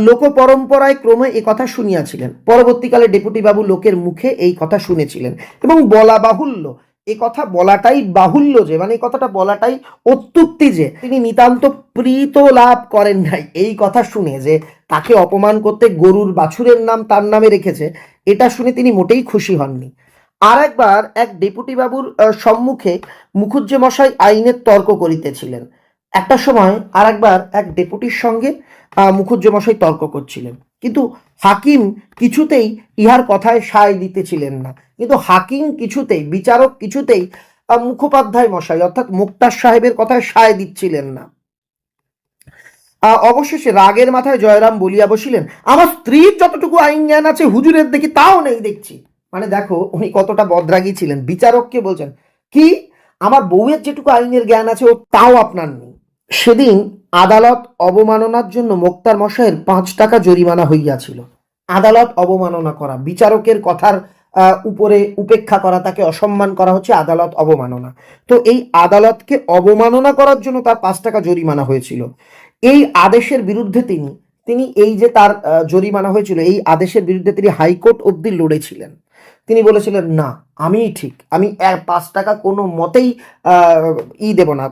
লোক পরম্পরায় ক্রমে এ কথা শুনিয়াছিলেন। পরবর্তীকালে ডেপুটি বাবু লোকের মুখে এই কথা শুনেছিলেন, এবং বলা বাহুল্য, এ কথা বলাটাই বাহুল্য যে, মানে এই কথাটা বলাটাই অত্যুক্তি যে তিনি নিতান্ত প্রীত লাভ করেন নাই এই কথা শুনে, যে তাকে অপমান করতে গরুর বাছুরের নাম তার নামে রেখেছে, এটা শুনে তিনি মোটেই খুশি হননি। আর একবার এক ডেপুটি বাবুর সম্মুখে মুখুজ্জেমশাই আইনের তর্ক করিতেছিলেন। একটা সময় আর একবার এক ডেপুটির সঙ্গে মুখুজ্জেমশাই তর্ক করছিলেন, কিন্তু হাকিম কিছুতেই ইহার কথায় সায় দিতেছিলেন না। কিন্তু হাকিম কিছুতেই, বিচারক কিছুতেই মুখোপাধ্যায় মশাই অর্থাৎ মুক্তার সাহেবের কথায় সায় দিচ্ছিলেন না। অবশেষে রাগের মাথায় জয়রাম বলিয়া বসিলেন, আমার স্ত্রীর যতটুকু আইন জ্ঞান আছে হুজুরের দেখি তাও নেই দেখছি। মানে দেখো উনি কতটা বদরাগী ছিলেন। বিচারককে বলছেন কি, আমার বউয়ের যেটুকু আইনের জ্ঞান আছে ও তাও আপনার নেই। সেদিন আদালত অবমাননার জন্য মোক্তার মশাইয়ের 5 টাকা জরিমানা হইয়াছিল। আদালত অবমাননা করা, বিচারকের কথার উপরে উপেক্ষা করা, তাকে অসম্মান করা হচ্ছে আদালত অবমাননা। তো এই আদালতকে অবমাননা করার জন্য তার 5 টাকা জরিমানা হয়েছিল। এই আদেশের বিরুদ্ধে তিনি তিনি এই যে তার জরিমানা হয়েছিল, এই আদেশের বিরুদ্ধে তিনি হাইকোর্ট অব্দি লড়েছিলেন। তিনি বলেছিলেন না, আমিই ঠিক, আমি 5 টাকা কোনো মতেই দেব না,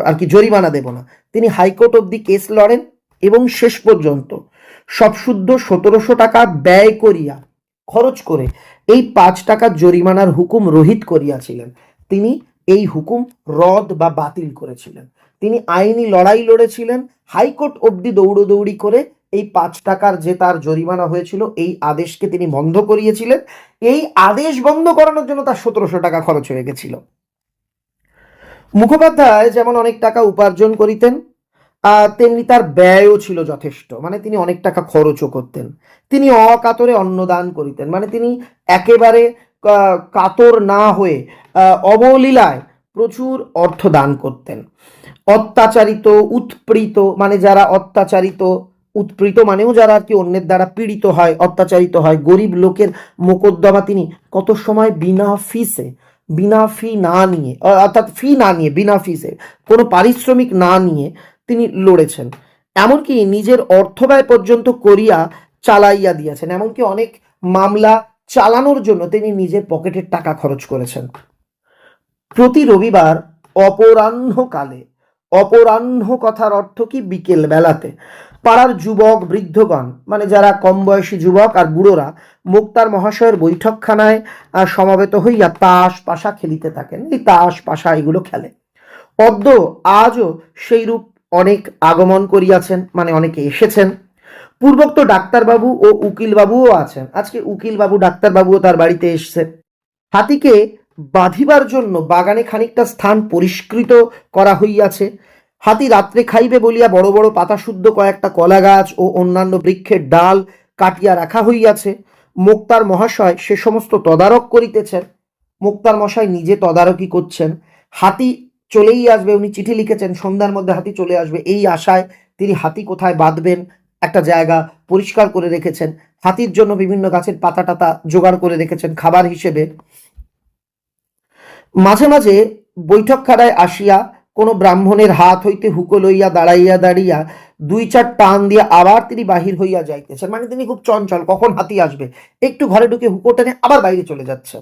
আর কি জরিমানা দেব না। তিনি হাইকোর্ট অব্দি কেস লড়েন এবং শেষ পর্যন্ত সব শুদ্ধ 1700 টাকা ব্যয় করিয়া, খরচ করে এই 5 টাকার জরিমানার হুকুম রহিত করিয়াছিলেন। তিনি এই হুকুম রদ বা বাতিল করেছিলেন। তিনি আইনি লড়াই লড়েছিলেন, হাইকোর্ট অব্দি দৌড়দৌড়ি করে এই 5 টাকার যে তার জরিমানা হয়েছিল এই আদেশকে তিনি বন্ধ করিয়েছিলেন। এই আদেশ বন্ধ করানোর জন্য তার 1700 টাকা খরচ হয়ে গেছিল। মুখোপাধ্যায় যেমন অনেক টাকা উপার্জন করিতেন, তেমনি তার ব্যয়ও ছিল যথেষ্ট। মানে তিনি অনেক টাকা খরচও করতেন। তিনি অকাতরে অন্নদান করিতেন, মানে তিনি একেবারে কাতর না হয়ে অবলীলায় প্রচুর অর্থ দান করতেন। অত্যাচারিত, উৎপীড়িত, মানে যারা অত্যাচারিত, উৎপীড়িত মানেও যারা আর কি অন্যের দ্বারা পীড়িত হয়, অত্যাচারিত হয়, গরিব লোকের মোকদ্দমা তিনি কত সময় বিনা ফিসে, বিনা ফি না নিয়ে, অর্থাৎ ফি না নিয়ে, বিনা ফিসে, কোনো পারিশ্রমিক না নিয়ে তিনি লড়েছেন। এমনকি নিজের অর্থ ব্যয় পর্যন্ত করিয়া চালাইয়া দিয়েছেন। এমনকি অনেক মামলা চালানোর জন্য তিনি নিজের পকেটের টাকা খরচ করেছেন। প্রতি রবিবার অপরাহ্নকালে, অপরাহ্ন কথার অর্থ কি, বিকেল বেলাতে, পাড়ার যুবক বৃদ্ধগণ, মানে যারা কম বয়সী যুবক আর বুড়োরা মুক্তার মহাশয়ের বৈঠকখানায় সমাবেত হইয়া তাস পাশা খেলিতে থাকেন। এই তাস পাশা এগুলো খেলে। অদ্য আজও সেইরূপ অনেক আগমন করিয়াছেন, মানে অনেকে এসেছেন। পূর্বোক্ত ডাক্তারবাবু ও উকিলবাবুও আছেন। আজকে উকিলবাবু ডাক্তারবাবুও তার বাড়িতে এসছে। হাতিকে বাঁধিবার জন্য বাগানে খানিকটা স্থান পরিষ্কৃত করা হইয়াছে। হাতি রাত্রে খাইবে বলিয়া বড় বড় পাতা শুদ্ধ কয়েকটা কলা গাছ ও অন্যান্য বৃক্ষের ডাল কাটিয়া রাখা হইয়াছে। মোক্তার মহাশয় সে সমস্ত তদারক করিতেছেন। মোক্তার মশাই নিজে তদারকি করছেন। হাতি চলেই আসবে, উনি চিঠি লিখেছেন সন্ধ্যার মধ্যে হাতি চলে আসবে, এই আশায় তিনি হাতি কোথায় বাঁধবেন একটা জায়গা পরিষ্কার করে রেখেছেন। হাতির জন্য বিভিন্ন গাছের পাতা টাতা জোগাড় করে রেখেছেন খাবার হিসেবে। মাঝে মাঝে বৈঠকখানায় আসিয়া কোনো ব্রাহ্মণের হাত হইতে হুকো লইয়া দাঁড়াইয়া দাঁড়িয়া 2-4 টান দিয়া আবার তিনি বাহির হইয়া যাইতেছেন। মানে তিনি খুব চঞ্চল, কখন হাতি আসবে, একটু ঘরে ঢুকে হুকো টেনে আবার বাইরে চলে যাচ্ছে।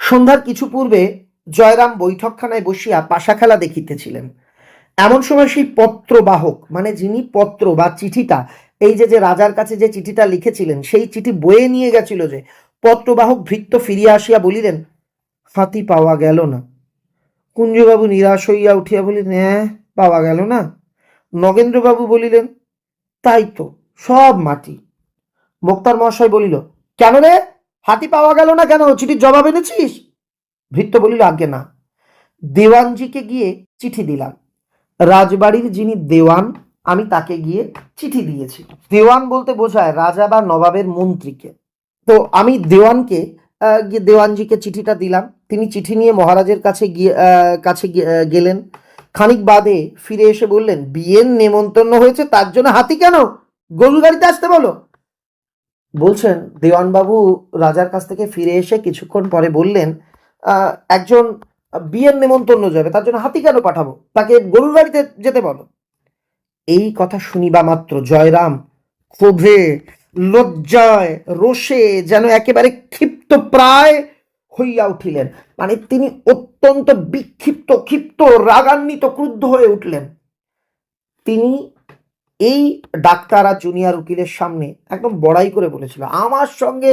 সন্ধ্যার কিছু পূর্বে জয়রাম বৈঠকখানায় বসিয়া পাশা খেলা দেখিতেছিলেন। এমন সময় সেই পত্রবাহক, মানে যিনি পত্র বা চিঠিটা, এই যে যে রাজার কাছে যে চিঠিটা লিখেছিলেন সেই চিঠি বয়ে নিয়ে গেছিল, যে পত্রবাহক ভৃত্য ফিরিয়া আসিয়া বলিলেন, হাতি পাওয়া গেল না। কুঞ্জবাবু নিরাশ হইয়া উঠিয়া বলিলেন, হ্যাঁ, পাওয়া গেল না? নগেন্দ্রবাবু বলিলেন, তাই তো, সব মাটি। মোক্তার মহাশয় বলিল, কেন রে, হাতি পাওয়া গেল না কেন? চিঠির জবাব এনেছিস? ভৃত্য বলিল, আজ্ঞে না, দেওয়ানজিকে গিয়ে চিঠি দিলাম। রাজবাড়ির যিনি দেওয়ান, আমি তাকে গিয়ে চিঠি দিয়েছি। দেওয়ান বলতে বোঝায় রাজা বা নবাবের মন্ত্রীকে। তো আমি দেওয়ানকে গিয়ে দেওয়ানজিকে চিঠিটা দিলাম। তিনি চিঠি নিয়ে মহারাজের কাছে গেলেন। খানিক বাদে ফিরে এসে বললেন, বিয়ের নেমন্তন্ন হয়েছে, তার জন্য হাতি কেন? গরুর গাড়িতে আসতে বলো। বলছেন দেওয়ানবাবু রাজার কাছ থেকে ফিরে এসে কিছুক্ষণ পরে বললেন, একজন বিয়ের নেমন্তন্ন যাবে, তার জন্য হাতি কেন পাঠাবো, তাকে গরুর গাড়িতে যেতে বলো। এই কথা শুনিবা মাত্র জয়রাম ক্ষোভে, লজ্জায়, রোষে যেন একেবারে ক্ষিপ্ত প্রায় হইয়া উঠিলেন। মানে তিনি অত্যন্ত বিক্ষিপ্ত, ক্ষিপ্ত, রাগান্বিত, ক্রুদ্ধ হয়ে উঠলেন। তিনি এই ডাক্তার আর জুনিয়র উকিলের সামনে একদম বড়াই করে বলেছিল, আমার সঙ্গে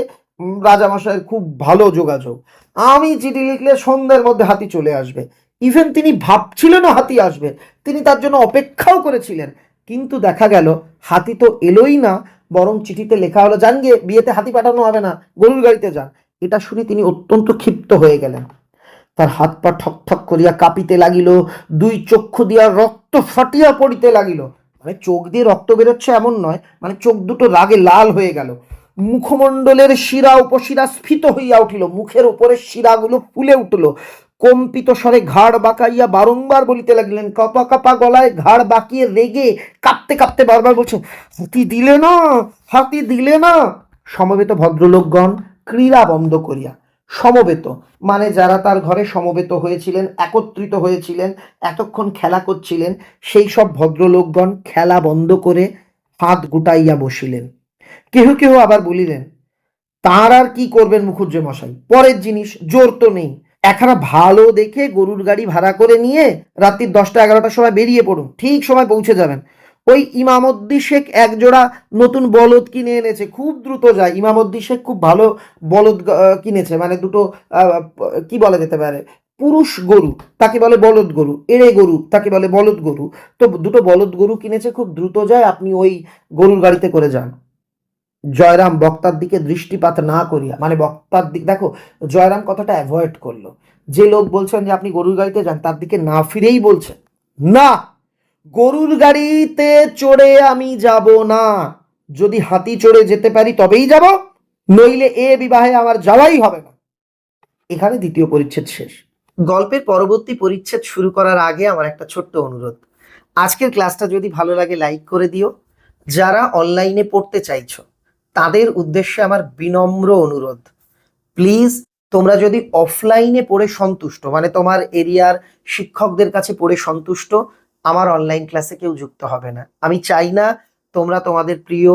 রাজামশাইয়ের খুব ভালো যোগাযোগ, আমি চিঠি লিখলে সন্ধ্যের মধ্যে হাতি চলে আসবে। ইভেন তিনি ভাবছিলেন হাতি আসবে, তিনি তার জন্য অপেক্ষাও করেছিলেন। কিন্তু দেখা গেল হাতি তো এলোই না, বরং চিঠিতে লেখা হলো, যান গিয়ে, বিয়েতে হাতি পাঠানো হবে না, গরুর গাড়িতে যান। এটা শুনে তিনি অত্যন্ত ক্ষিপ্ত হয়ে গেলেন। তার হাত পা ঠক ঠক করিয়া কাঁপিতে লাগিল, 2 চক্ষু দিয়া রক্ত ফাটিয়া পড়িতে লাগিল। মানে চোখ দিয়ে রক্ত বেরোচ্ছে এমন নয়, মানে চোখ দুটো রাগে লাল হয়ে গেল, মুখমণ্ডলের শিরা উপশিরা স্ফীত হইয়া উঠিল, মুখের উপরে শিরাগুলো ফুলে উঠল, কম্পিত স্বরে ঘাড় বাঁকাইয়া বারংবার বলিতে লাগলেন, কাপা কাপা গলায় ঘাড় বাঁকিয়ে রেগে কাঁপতে কাঁপতে বারবার বলছে, হাতি দিলে না, হাতি দিলে না। সমবেত ভদ্রলোকগণ ক্রীড়া বন্ধ করিয়া, সমবেত মানে যারা তার ঘরে সমবেত হয়েছিলেন, একত্রিত হয়েছিলেন, এতক্ষণ খেলা করছিলেন, সেই সব ভদ্রলোকগণ খেলা বন্ধ করে হাত গুটাইয়া বসিলেন। কেহ কেহ আবার বলিলেন, তার আর কি করবেন মুখুজ্জে মশাই, পরের জিনিস, জোর তো নেই, একখানা ভালো দেখে গরুর গাড়ি ভাড়া করে নিয়ে রাত্রির 10টা-11টার সময় বেরিয়ে পড়ুন, ঠিক সময় পৌঁছে যাবেন। ওই ইমামদ্দি শেখ একজোড়া নতুন বলদ কিনে এনেছে, খুব দ্রুত যায়। ইমামদ্দি শেখ খুব ভালো বলদ কিনেছে, মানে দুটো কি বলা যেতে পারে, পুরুষ গরু তাকে বলে বলদ গরু, এড়ে গরু তাকে বলে বলদ গরু। তো দুটো বলদ গরু কিনেছে, খুব দ্রুত যায়, আপনি ওই গরুর গাড়িতে করে যান। জয়রাম বক্তার দিকে দৃষ্টিপাত না করিয়া, মানে বক্তার দিক, দেখো জয়রাম কথাটা অ্যাভয়েড করলো। যে লোক বলছেন যে আপনি গরুর গাড়িতে যান, তার দিকে না ফিরেই বলছে, না, গরুর গাড়িতে চড়ে আমি যাব না, যদি হাতি চড়ে যেতে পারি তবেই যাব, নইলে এ বিবাহে আমার যাওয়াই হবে না। এখানে দ্বিতীয় পরিচ্ছেদ শেষ। গল্পের পরবর্তী পরিচ্ছেদ শুরু করার আগে আমার একটা ছোট্ট অনুরোধ, আজকের ক্লাসটা যদি ভালো লাগে লাইক করে দিও। যারা অনলাইনে পড়তে চাইছো তাদের উদ্দেশ্যে আমার বিনম্র অনুরোধ, প্লিজ তোমরা যদি অফলাইনে পড়ে সন্তুষ্ট, মানে তোমার এরিয়ার শিক্ষকদের কাছে পড়ে সন্তুষ্ট, আমার অনলাইন ক্লাসে কেউ যুক্ত হবে না। আমি চাই না তোমরা তোমাদের প্রিয়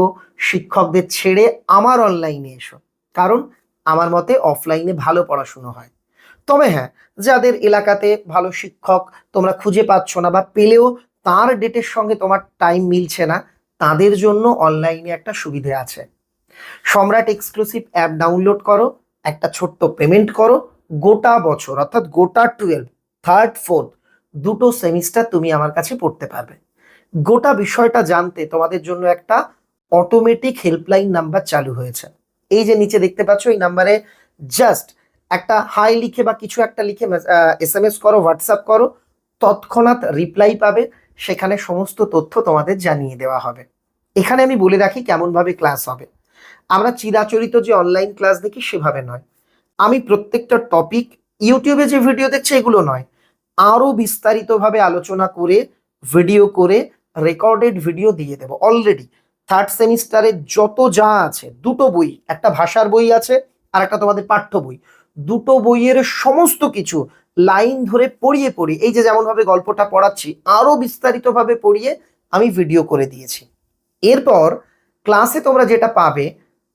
শিক্ষকদের ছেড়ে আমার অনলাইনে এসো, কারণ আমার মতে অফলাইনে ভালো পড়াশুনো হয়। তবে হ্যাঁ, যাদের এলাকাতে ভালো শিক্ষক তোমরা খুঁজে পাচ্ছ না, বা পেলেও তার ডেটের সঙ্গে তোমার টাইম মিলছে না, তাদের জন্য অনলাইনে একটা সুবিধে আছে। সম্রাট এক্সক্লুসিভ অ্যাপ ডাউনলোড করো, একটা ছোট্ট পেমেন্ট করো, গোটা বছর অর্থাৎ গোটা 12, থার্ড, ফোর্থ দুটো সেমিস্টার তুমি আমার কাছে পড়তে পারবে। গোটা বিষয়টা জানতে তোমাদের জন্য একটা অটোমেটিক হেল্পলাইন নাম্বার চালু হয়েছে। এই যে নিচে দেখতে পাচ্ছ, এই নাম্বারে জাস্ট একটা হাই লিখে বা কিছু একটা লিখে SMS করো, হোয়াটসঅ্যাপ করো, তৎক্ষণাৎ রিপ্লাই পাবে, সেখানে সমস্ত তথ্য তোমাদের জানিয়ে দেওয়া হবে। এখানে আমি বলে রাখি কেমনভাবে ক্লাস হবে। আমরা চিরাচরিত যে অনলাইন ক্লাস দেখি সেভাবে নয়, আমি প্রত্যেকটা টপিক ইউটিউবে যে ভিডিও দেখছি এগুলো নয়, আরও বিস্তারিতভাবে আলোচনা করে ভিডিও করে রেকর্ডেড ভিডিও দিয়ে দেবো। অলরেডি থার্ড সেমিস্টারে যত যা আছে, দুটো বই, একটা ভাষার বই আছে আর একটা তোমাদের পাঠ্য বই, দুটো বইয়ের সমস্ত কিছু লাইন ধরে পড়িয়ে পড়িয়ে, এই যে যেমনভাবে গল্পটা পড়াচ্ছি আরও বিস্তারিতভাবে পড়িয়ে আমি ভিডিও করে দিয়েছি। এরপর ক্লাসে তোমরা যেটা পাবে,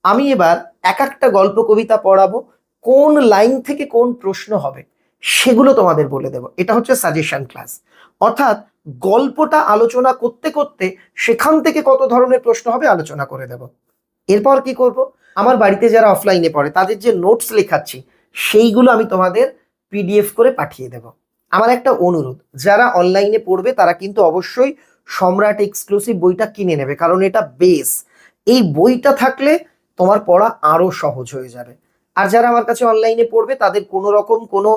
আমি এবার এক একটা গল্প কবিতা পড়াবো, কোন লাইন থেকে কোন প্রশ্ন হবে সেগুলো তোমাদের বলে দেবো। এটা হচ্ছে সাজেশন ক্লাস, অর্থাৎ গল্পটা আলোচনা করতে করতে সেখান থেকে কত ধরনের প্রশ্ন হবে আলোচনা করে দেব। এরপর কি করব, আমার বাড়িতে যারা অফলাইনে পড়ে তাদের যে নোটস লেখাচ্ছি সেইগুলো আমি তোমাদের PDF করে পাঠিয়ে দেব। আমার একটা অনুরোধ, যারা অনলাইনে পড়বে তারা কিন্তু অবশ্যই সম্রাট এক্সক্লুসিভ বইটা কিনে নেবে, কারণ এটা বেস। এই বইটা থাকলে তোমার পড়া আরো সহজ হয়ে যাবে। আর যারা আমার কাছে অনলাইনে পড়বে তাদের কোনো রকম কোনো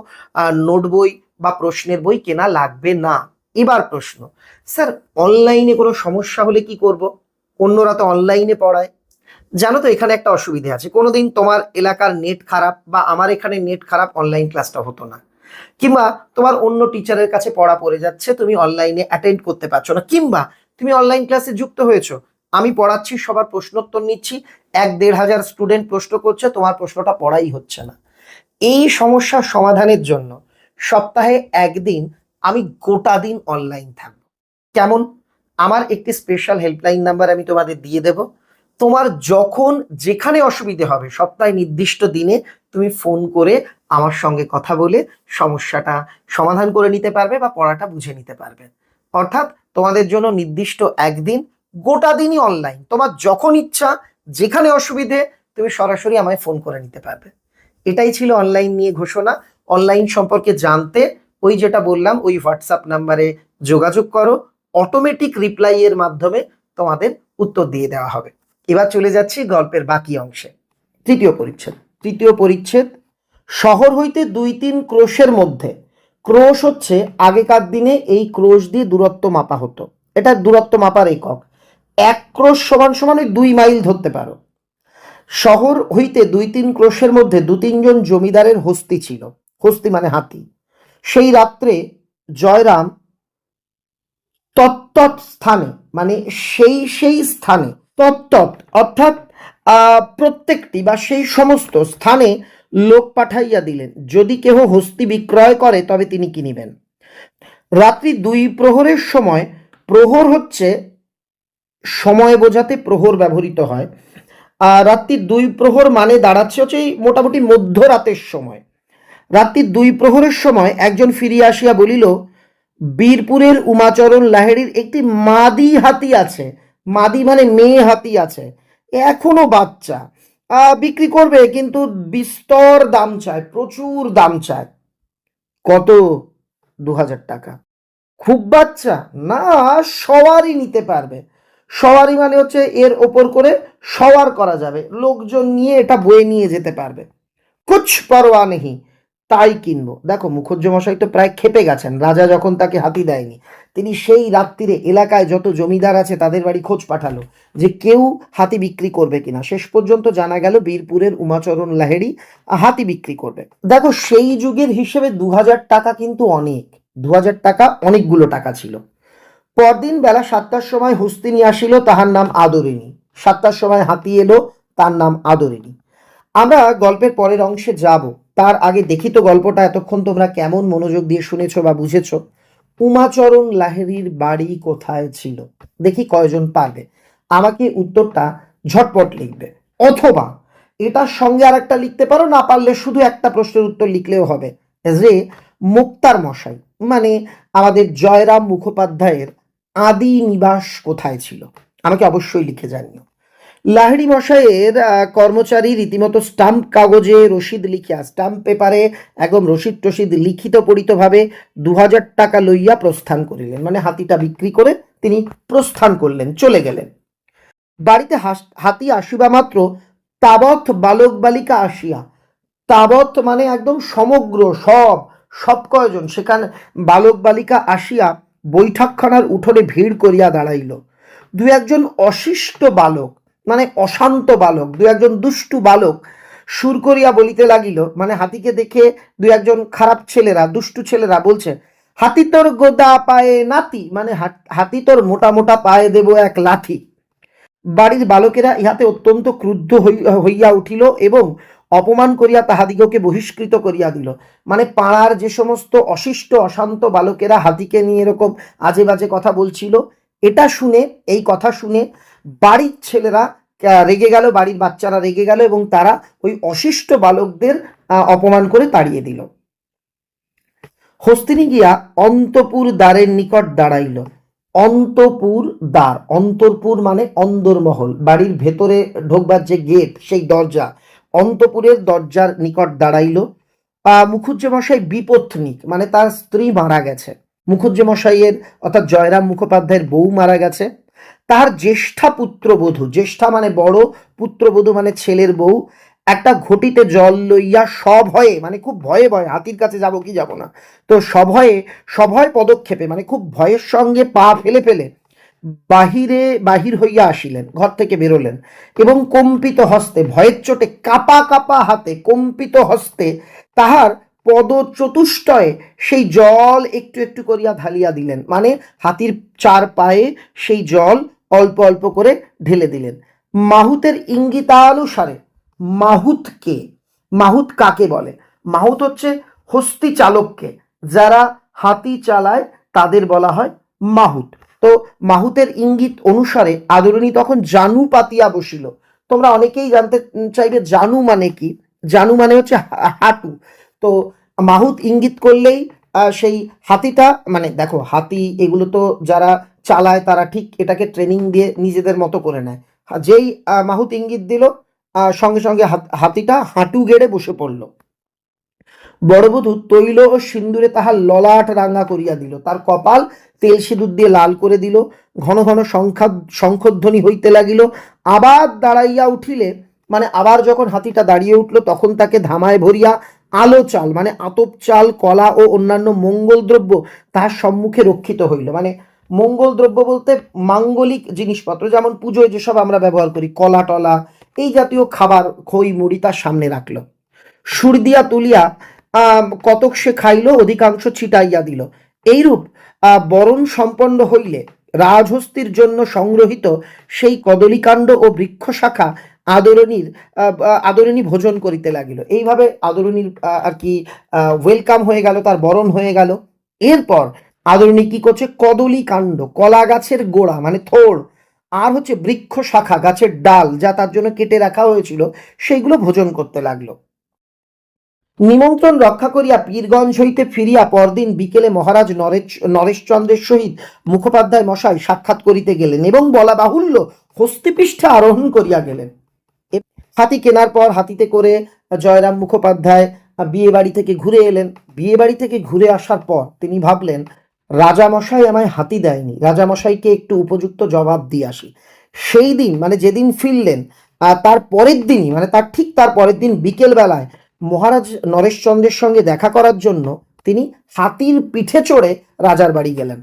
নোট বই বা প্রশ্নের বই কেনা লাগবে না। এবার প্রশ্ন, স্যার অনলাইনে কোনো সমস্যা হলে কি করব? অন্যরা তো অনলাইনে পড়ায়। জানো তো এখানে একটা অসুবিধা আছে, কোনোদিন তোমার এলাকার নেট খারাপ বা আমার এখানে নেট খারাপ, অনলাইন ক্লাসটা হতো না, কিংবা তোমার অন্য টিচারের কাছে পড়া পড়ে যাচ্ছে, তুমি অনলাইনে অ্যাটেন্ড করতে পারছো না, কিংবা তুমি অনলাইন ক্লাসে যুক্ত হয়েছো, আমি পড়াচ্ছি, সবার প্রশ্নোত্তর নিচ্ছি, 1-1.5 হাজার স্টুডেন্ট প্রশ্ন করছে, তোমার প্রশ্নটা পড়াই হচ্ছে না। এই সমস্যার সমাধানের জন্য সপ্তাহে একদিন আমি গোটা দিন অনলাইন থাকবো। কেমন? আমার একটি স্পেশাল হেল্পলাইন নাম্বার আমি তোমাদের দিয়ে দেব। তোমার যখন যেখানে অসুবিধে হবে সপ্তাহে নির্দিষ্ট দিনে তুমি ফোন করে আমার সঙ্গে কথা বলে সমস্যাটা সমাধান করে নিতে পারবে বা পড়াটা বুঝে নিতে পারবে। অর্থাৎ তোমাদের জন্য নির্দিষ্ট একদিন, গোটা দিনই অনলাইন, তোমার যখন ইচ্ছা যেখানে অসুবিধে তুমি সরাসরি আমায় ফোন করে নিতে পারবে। এটাই ছিল অনলাইন নিয়ে ঘোষণা। অনলাইন সম্পর্কে জানতে ওই যেটা বললাম ওই হোয়াটসঅ্যাপ নাম্বারে যোগাযোগ করো, অটোমেটিক রিপ্লাই এর মাধ্যমে তোমাদের উত্তর দিয়ে দেওয়া হবে। এবার চলে যাচ্ছি গল্পের বাকি অংশে। তৃতীয় পরিচ্ছেদ, শহর হইতে 2-3 ক্রোশের মধ্যে। ক্রোশ হচ্ছে আগেকার দিনে এই ক্রোশ দিয়ে দূরত্ব মাপা হতো, এটা দূরত্ব মাপার একক। 1 ক্রোশ সমান সমান ওই 2 মাইল ধরতে পারো। শহর হইতে 2-3 ক্রোশের মধ্যে 2-3 জন জমিদারের হস্তি ছিল। হস্তি মানে হাতি। সেই রাত্রে জয়রাম তত্তৎ স্থানে, মানে সেই স্থানে, তত্তৎ অর্থাৎ প্রত্যেকটি বা সেই সমস্ত স্থানে লোক পাঠাইয়া দিলেন, যদি কেহ হস্তি বিক্রয় করে তবে তিনি কিনিবেন। রাত্রি 2 প্রহরের সময়, প্রহর হচ্ছে সময় বোঝাতে প্রহর ব্যবহৃত হয়। রাত্রি 2 প্রহর মানে দাঁড়াচ্ছে হচ্ছে এই মোটামুটি মধ্যরাতের সময়। রাত্রি 2 প্রহরের সময় একজন ফিরিয়া আসিয়া বলিল, বীরপুরের উমাচরণ লাহিড়ীর একটি মাদি হাতি আছে। মাদি মানে মেয়ে হাতি আছে, এখনো বাচ্চা, বিক্রি করবে, কিন্তু বিস্তর দাম চায়, প্রচুর দাম চায়। কত? 2000 টাকা। খুব বাচ্চা না, সওয়ারি নিতে পারবে। সওয়ারি মানে হচ্ছে এর ওপর করে সওয়ার করা যাবে, লোকজন নিয়ে এটা বয়ে নিয়ে যেতে পারবে। কুছ পরোয়া নেই, তাই কিনবো। দেখো মুখুজ্জে মশাই তো প্রায় খেপে গেছেন। রাজা যখন তাকে হাতি দেয়নি, তিনি সেই রাত্রিরে এলাকায় যত জমিদার আছে তাদের বাড়ি খোঁজ পাঠালো যে কেউ হাতি বিক্রি করবে কিনা। শেষ পর্যন্ত জানা গেল বীরপুরের উমাচরণ লাহিড়ী হাতি বিক্রি করবে। দেখো সেই যুগের হিসেবে 2000 টাকা কিন্তু অনেক। 2000 টাকা অনেকগুলো টাকা ছিল। পরদিন বেলা 7টার সময় হস্তিনী আসিল, তাহার নাম আদরিণী। 7টার সময় হাতি এলো, তার নাম আদরিণী। আমরা গল্পের পরের অংশে যাব, তার আগে দেখি তো গল্পটা এতক্ষণ তোমরা কেমন মনোযোগ দিয়ে শুনেছো বা বুঝেছো। উমাচরণ লাহিড়ীর বাড়ি কোথায় ছিল? দেখি কয়জন পারবে। আমাকে উত্তরটা ঝটপট লিখবে, অথবা এটার সঙ্গে আর একটা লিখতে পারো, না পারলে শুধু একটা প্রশ্নের উত্তর লিখলেও হবে যে মোক্তার মশাই মানে আমাদের জয়রাম মুখোপাধ্যায়ের আদি নিবাস কোথায় ছিল। আমাকে অবশ্যই লিখে জানিও। লাহিড়ী মশাইয়ের কর্মচারী রীতিমতো স্টাম্প কাগজে রসিদ লিখিয়া, স্টাম্প পেপারে একদম রসিদ টসিদ লিখিত পড়িতভাবে 2000 টাকা লইয়া প্রস্থান করিলেন, মানে হাতিটা বিক্রি করে তিনি প্রস্থান করলেন, চলে গেলেন। বাড়িতে হাতি আসিবা মাত্র তাবৎ বালক বালিকা আসিয়া, তাবৎ মানে একদম সমগ্র, সব কয়জন সেখানে বালক বালিকা আসিয়া বৈঠকখানার উঠোনে ভিড় করিয়া দাঁড়াইল। 2-1 অশিষ্ট বালক মানে অশান্ত বালক, 2-1 দুষ্টু বালক সুর করিয়া বলিতে লাগিল, মানে হাতিকে দেখে 2-1 খারাপ ছেলেরা, দুষ্টু ছেলেরা বলছে, হাতি তোর গোদা পায়ে নাতি, মানে হাতি তোর মোটা মোটা পায়ে দেব এক লাথি। বাড়ির বালকেরা ইহাতে অত্যন্ত ক্রুদ্ধ হইয়া উঠিল এবং অপমান করিয়া তাহাদিগকে বহিষ্কৃত করিয়া দিল। মানে পাড়ার যে সমস্ত অশিষ্ট অশান্ত বালকেরা হাতিকে নিয়ে এরকম আজে বাজে কথা বলছিল, এটা শুনে, এই কথা শুনে বাড়ির ছেলেরা রেগে গেল, বাড়ির বাচ্চারা রেগে গেল এবং তারা ওই অশিষ্ট বালকদের অপমান করে তাড়িয়ে দিল। হস্তিনী গিয়া অন্তপুর দ্বারের নিকট দাঁড়াইল। অন্তপুর দ্বার, অন্তরপুর মানে অন্দরমহল, বাড়ির ভেতরে ঢোকবার যে গেট, সেই দরজা, অন্তপুরের দরজার নিকট দাঁড়াইল। মুখুজ্জে মশাই বিপত্নিক, মানে তার স্ত্রী মারা গেছে। মুখুজ্জে মশাইয়ের অর্থাৎ জয়রাম মুখোপাধ্যায়ের বউ মারা গেছে। তার জ্যেষ্ঠা পুত্রবধূ, জ্যেষ্ঠা মানে বড়, পুত্রবধূ মানে ছেলের বউ, একটা ঘটিতে জল লইয়া সভয়ে, মানে খুব ভয়ে ভয়ে, হাতির কাছে যাব কি যাব না, তো সভয় পদক্ষেপে মানে খুব ভয়ের সঙ্গে পা ফেলে ফেলে বাহির হইয়া আসিলেন, ঘর থেকে বেরোলেন এবং কম্পিত হস্তে, ভয়ের চোটে কাঁপা কাঁপা হাতে, কম্পিত হস্তে তাহার পদ চতুষ্টয়ে সেই জল একটু একটু করিয়া ঢালিয়া দিলেন, মানে হাতির 4 পায়ে সেই জল অল্প অল্প করে ঢেলে দিলেন। মাহুতের ইঙ্গিতানুসারে, মাহুতকে, মাহুত কাকে বলে? মাহুত হচ্ছে হস্তি চালককে, যারা হাতি চালায় তাদের বলা হয় মাহুত। তো মাহুতের ইঙ্গিত অনুসারে আদরিণী তখন জানু পাতিয়া বসিল। তোমরা অনেকেই জানতে চাইবে জানু মানে কি। জানু মানে হচ্ছে হাঁটু। তো মাহুত ইঙ্গিত করলেই সেই হাতিটা, মানে দেখো হাতি এগুলো তো যারা চালায় তারা ঠিক এটাকে ট্রেনিং দিয়ে নিজেদের মতো করে নেয়। যেই মাহুত ইঙ্গিত দিল, সঙ্গে সঙ্গে হাতিটা হাঁটু গেড়ে বসে পড়ল। বড়বধূ তৈল ও সিন্দুরে তাহার ললাট রাঙা করিয়া দিল, তার কপাল তেল সিঁদুর দিয়ে লাল করে দিল। ঘন ঘন শঙ্খধ্বনি হইতে লাগিল। আবার দাঁড়াইয়া উঠিলে, মানে আবার যখন হাতিটা দাঁড়িয়ে উঠল তখন তাকে ধামায় ভরিয়া আলো চাল, মানে আতপ চাল, কলা ও অন্যান্য মঙ্গল দ্রব্য তাহার সম্মুখে রক্ষিত হইল। মানে মঙ্গল দ্রব্য বলতে মাঙ্গলিক জিনিসপত্র, যেমন পুজোয় যেসব আমরা ব্যবহার করি, কলা টলা এই জাতীয় খাবার, খই মুড়ি তার সামনে রাখলো। সুর দিয়া তুলিয়া কতক সে খাইল, অধিকাংশ ছিটাইয়া দিল। এইরূপ বরণ সম্পন্ন হইলে রাজহস্তির জন্য সংগ্রহিত সেই কদলীকাণ্ড ও বৃক্ষ শাখা আদরণী ভোজন করিতে লাগিল। এইভাবে আদরণীর আর কি ওয়েলকাম হয়ে গেল, তার বরণ হয়ে গেল। এরপর আদরণী কি করছে, কদলী কাণ্ড, কলা গাছের গোড়া মানে থোড়, আর হচ্ছে বৃক্ষ শাখা গাছের ডাল যা তার জন্য কেটে রাখা হয়েছিল, সেইগুলো ভোজন করতে লাগলো। নিমন্ত্রণ রক্ষা করিয়া পীরগঞ্জ হইতে ফিরিয়া পরদিন বিকেলে মহারাজ নরেশচন্দ্রের সহিত মুখোপাধ্যায় মশাই সাক্ষাৎ করিতে গেলেন এবং বলা বাহুল্য হস্তিপৃষ্ঠে আরোহণ করিয়া গেলেন। হাতি কেনার পর হাতিতে করে জয়রাম মুখোপাধ্যায় বিয়ে বাড়ি থেকে ঘুরে এলেন। বিয়ে বাড়ি থেকে ঘুরে আসার পর তিনি ভাবলেন, রাজামশাই আমায় হাতি দেয়নি, রাজামশাইকে একটু উপযুক্ত জবাব দিয়ে আসি। সেই দিন মানে যেদিন ফিরলেন তার পরের দিনই, মানে তার পরের দিন বিকেল বেলায় মহারাজ নরেশচন্দ্রের সঙ্গে দেখা করার জন্য তিনি হাতির পিঠে চড়ে রাজার বাড়ি গেলেন।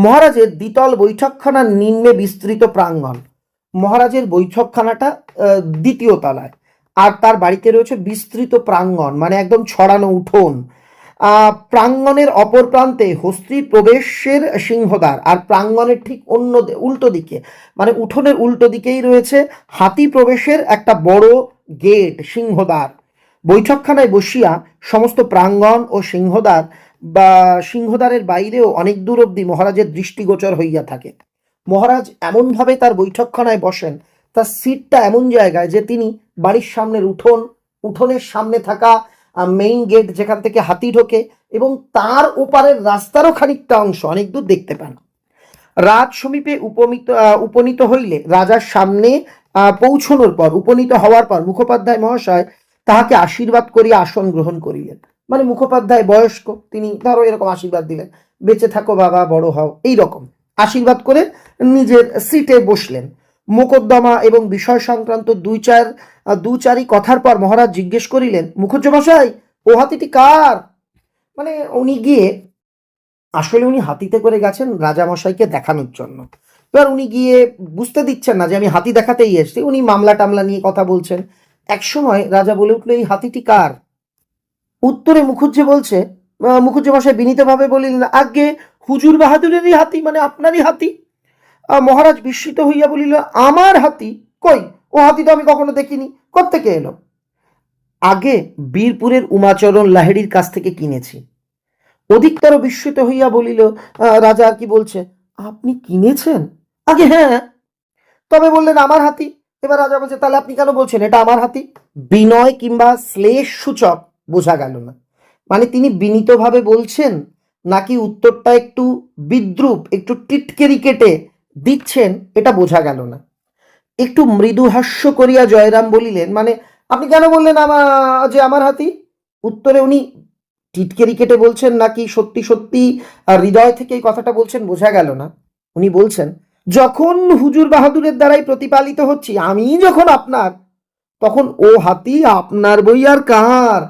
মহারাজের দ্বিতল বৈঠকখানার নিম্নে বিস্তৃত প্রাঙ্গণ। মহারাজের বৈঠকখানাটা দ্বিতীয় তলায়, আর তার বাড়িতে রয়েছে বিস্তৃত প্রাঙ্গণ, মানে একদম ছড়ানো উঠোন। প্রাঙ্গণের অপর প্রান্তে হস্তির প্রবেশের সিংহদ্বার, আর প্রাঙ্গণের ঠিক অন্য উল্টো দিকে, মানে উঠোনের উল্টো দিকেই রয়েছে হাতি প্রবেশের একটা বড় গেট, সিংহদ্বার। বৈঠকখানায় বসিয়া সমস্ত প্রাঙ্গণ ও সিংহদ্বারের বাইরেও অনেক দূর অবধি মহারাজের দৃষ্টিগোচর হইয়া থাকে। মহারাজ এমনভাবে তার বৈঠকখানায় বসেন, তার সিটটা এমন জায়গায় যে তিনি বাড়ির সামনের উঠোনের সামনে থাকা মেইন গেট যেখান থেকে হাতি ঢোকে এবং তার ওপারের রাস্তারও খানিকটা অংশ অনেক দূর দেখতে পান। রাজ সমীপে উপনীত হইলে রাজার সামনে পৌঁছনোর পর, উপনীত হওয়ার পর মুখোপাধ্যায় মহাশয় তাহাকে আশীর্বাদ করিয়া আসন গ্রহণ করিলেন। মানে মুখোপাধ্যায় বয়স্ক, তিনি ধরো এরকম আশীর্বাদ দিলেন, বেঁচে থাকো বাবা, বড় হও, এই রকম আশীর্বাদ করে নিজের সিটে বসলেন। মোকদ্দমা এবং বিষয় সংক্রান্ত দু চারি কথার পর মহারাজ জিজ্ঞেস করিলেন, মুখুজ্জমশাই ও হাতিটি কার? মানে উনি হাতিতে করে গেছেন রাজামশাইকে দেখানোর জন্য। এবার উনি গিয়ে বুঝতে দিচ্ছেন না যে আমি হাতি দেখাতেই এসেছি, উনি মামলা টামলা নিয়ে কথা বলছেন। এক সময় রাজা বলে উঠলো, এই হাতিটি কার? উত্তরে মুখুজ্জমশাই বিনীতভাবে বলিলেন, আজ্ঞে হুজুর বাহাদুরেরই হাতি, মানে আপনারই হাতি। মহারাজ বিস্মিত হইয়া বলিল, আমার হাতি? কই, ও হাতি তো আমি কখনো দেখিনি, কোত্থেকে এলো? আগে বীরপুরের উমাচরণ লাহিড়ির কাছ থেকে কিনেছি। অধিকতর বিস্মিত হইয়া বলিল, রাজা আর কি বলছে, আপনি কিনেছেন? আগে হ্যাঁ। তবে বললেন আমার হাতি। এবার রাজা বলছে, তাহলে আপনি কেন বলছেন এটা আমার হাতি? বিনয় কিংবা শ্লেষ সূচক বোঝা গেল না। মানে তিনি বিনীতভাবে বলছেন নাকি উত্তরটা একটু বিদ্রুপ, একটু টিটকেরি কেটে দিচ্ছেন, এটা বোঝা গেল না। একটু মৃদু হাস্য করিয়া জয়রাম বলিলেন, মানে আপনি কেন বললেন আমার হাতি? উত্তরে উনি টিটকেরি কেটে বলছেন নাকি সত্যি সত্যি হৃদয় থেকে এই কথাটা বলছেন বোঝা গেল না। উনি বলছেন, যখন হুজুর বাহাদুরের দ্বারাই প্রতিপালিত হচ্ছি আমি, যখন আপনার, তখন ও হাতি আপনার বই আর কার?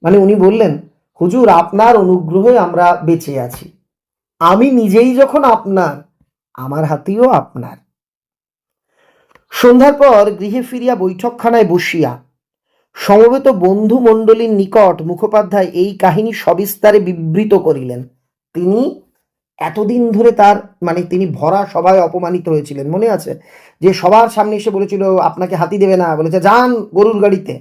মানে উনি বললেন, হুজুর আপনার অনুগ্রহে আমরা বেঁচে আছি, আমি নিজেই যখন আপনার, আমার হাতিও আপনার। সন্ধ্যার পর গৃহে ফিরিয়া বৈঠকখানায় বসিয়া সমবেত বন্ধু মণ্ডলীর নিকট মুখোপাধ্যায় এই কাহিনী সবিস্তারে বিবৃত করিলেন। তিনি এতদিন ধরে তিনি ভরা সভায় অপমানিত হয়েছিলেন, মনে আছে? যে সবার সামনে এসে বলেছিল আপনাকে হাতি দেবে না, বলেছে যান গরুর গাড়িতে।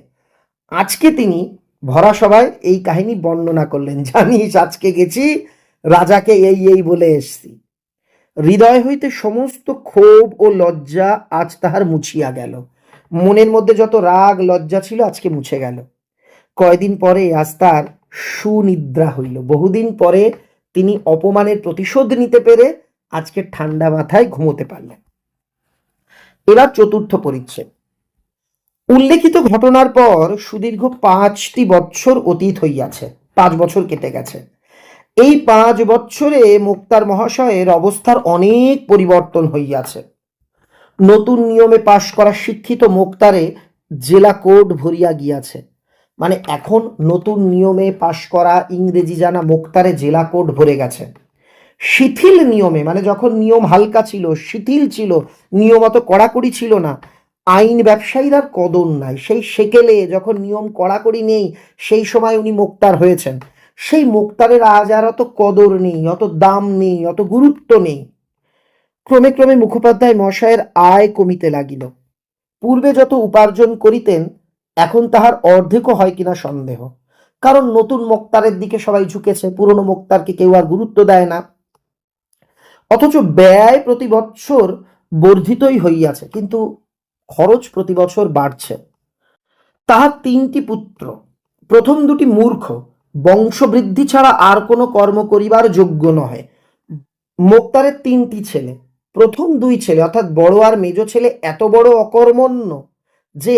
আজকে তিনি ভরা সভায় এই কাহিনী বর্ণনা করলেন, জানিস আজকে গেছি রাজাকে এই বলে এসছি। হৃদয় হইতে সমস্ত ক্ষোভ ও লজ্জা আজ তাহার মুছিয়া গেল। মনের মধ্যে যত রাগ লজ্জা ছিল আজকে মুছে গেল। কয়দিন পরে আজ তার সুনিদ্রা হইল। বহুদিন পরে তিনি অপমানের প্রতিশোধ নিতে পেরে আজকে ঠান্ডা মাথায় ঘুমোতে পারলেন। এবার চতুর্থ পরিচ্ছেদ। উল্লেখিত ঘটনার পর সুদীর্ঘ 5টি বৎসর অতীত হইয়াছে, 5 বছর কেটে গেছে। এই 5 বৎসরে মুক্তার মহাশয়ের অবস্থার অনেক পরিবর্তন হইয়াছে। নতুন নিয়মে পাশ করা শিক্ষিত মুক্তারে জেলা কোড ভরিয়া গিয়াছে। মানে এখন নতুন নিয়মে পাশ করা ইংরেজি জানা মুক্তারে জেলা কোড ভরে গেছে। শিথিল নিয়মে, মানে যখন নিয়ম হালকা ছিল, শিথিল ছিল, নিয়ম অত কড়াকড়ি ছিল না, আইন ব্যবসায়ীর আর কদর নাই। সেই সেকেলে যখন নিয়ম কড়াকড়ি নেই, সেই সময় উনি মোক্তার হয়েছেন। সেই মোক্তারের আজ আর অত কদর নেই, অত দাম নেই, অত গুরুত্ব নেই। ক্রমে ক্রমে মুখোপাধ্যায় মশায়ের আয় কমিতে লাগিল। পূর্বে যত উপার্জন করিতেন, এখন তাহার অর্ধেকও হয় কিনা সন্দেহ। কারণ নতুন মোক্তারের দিকে সবাই ঝুঁকেছে, পুরনো মোক্তারকে কেউ আর গুরুত্ব দেয় না। অথচ ব্যয় প্রতি বৎসর বর্ধিতই হইয়াছে, কিন্তু খরচ প্রতি বছর বাড়ছে। তাহার ৩টি পুত্র, প্রথম দুটি মূর্খ, বংশবৃদ্ধি ছাড়া আর কোনো কর্ম করিবার যোগ্য নহে। মোক্তারের ৩টি ছেলে, প্রথম ২ ছেলে অর্থাৎ বড় আর মেজ ছেলে এত বড় অকর্মণ্য যে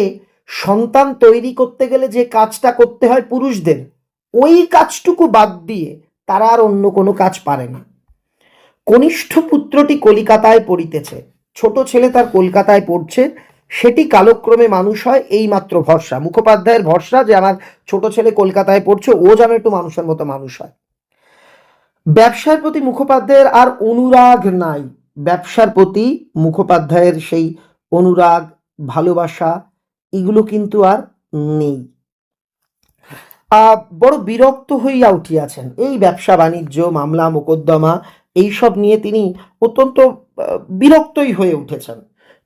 সন্তান তৈরি করতে গেলে যে কাজটা করতে হয় পুরুষদের, ওই কাজটুকু বাদ দিয়ে তারা আর অন্য কোনো কাজ পারে না। কনিষ্ঠ পুত্রটি কলিকাতায় পড়িতেছে, ছোট ছেলে তার কলকাতায় পড়ছে, সেটি কালক্রমে মানুষ হয়, এইমাত্র ভরসা মুখোপাধ্যায়ের ভরসা যে আমার ছোট ছেলে কলকাতায় পড়ছে, ও যেন একটু মানুষের মতো মানুষ হয়। ব্যবসার প্রতি মুখোপাধ্যায়ের আর অনুরাগ নাই। ব্যবসার প্রতি মুখোপাধ্যায়ের সেই অনুরাগ, ভালোবাসা, এগুলো কিন্তু আর নেই। বড় বিরক্ত হইয়া উঠিয়াছেন। এই ব্যবসা বাণিজ্য, মামলা মোকদ্দমা এইসব নিয়ে তিনি অত্যন্ত বিরক্তই হয়ে উঠেছেন।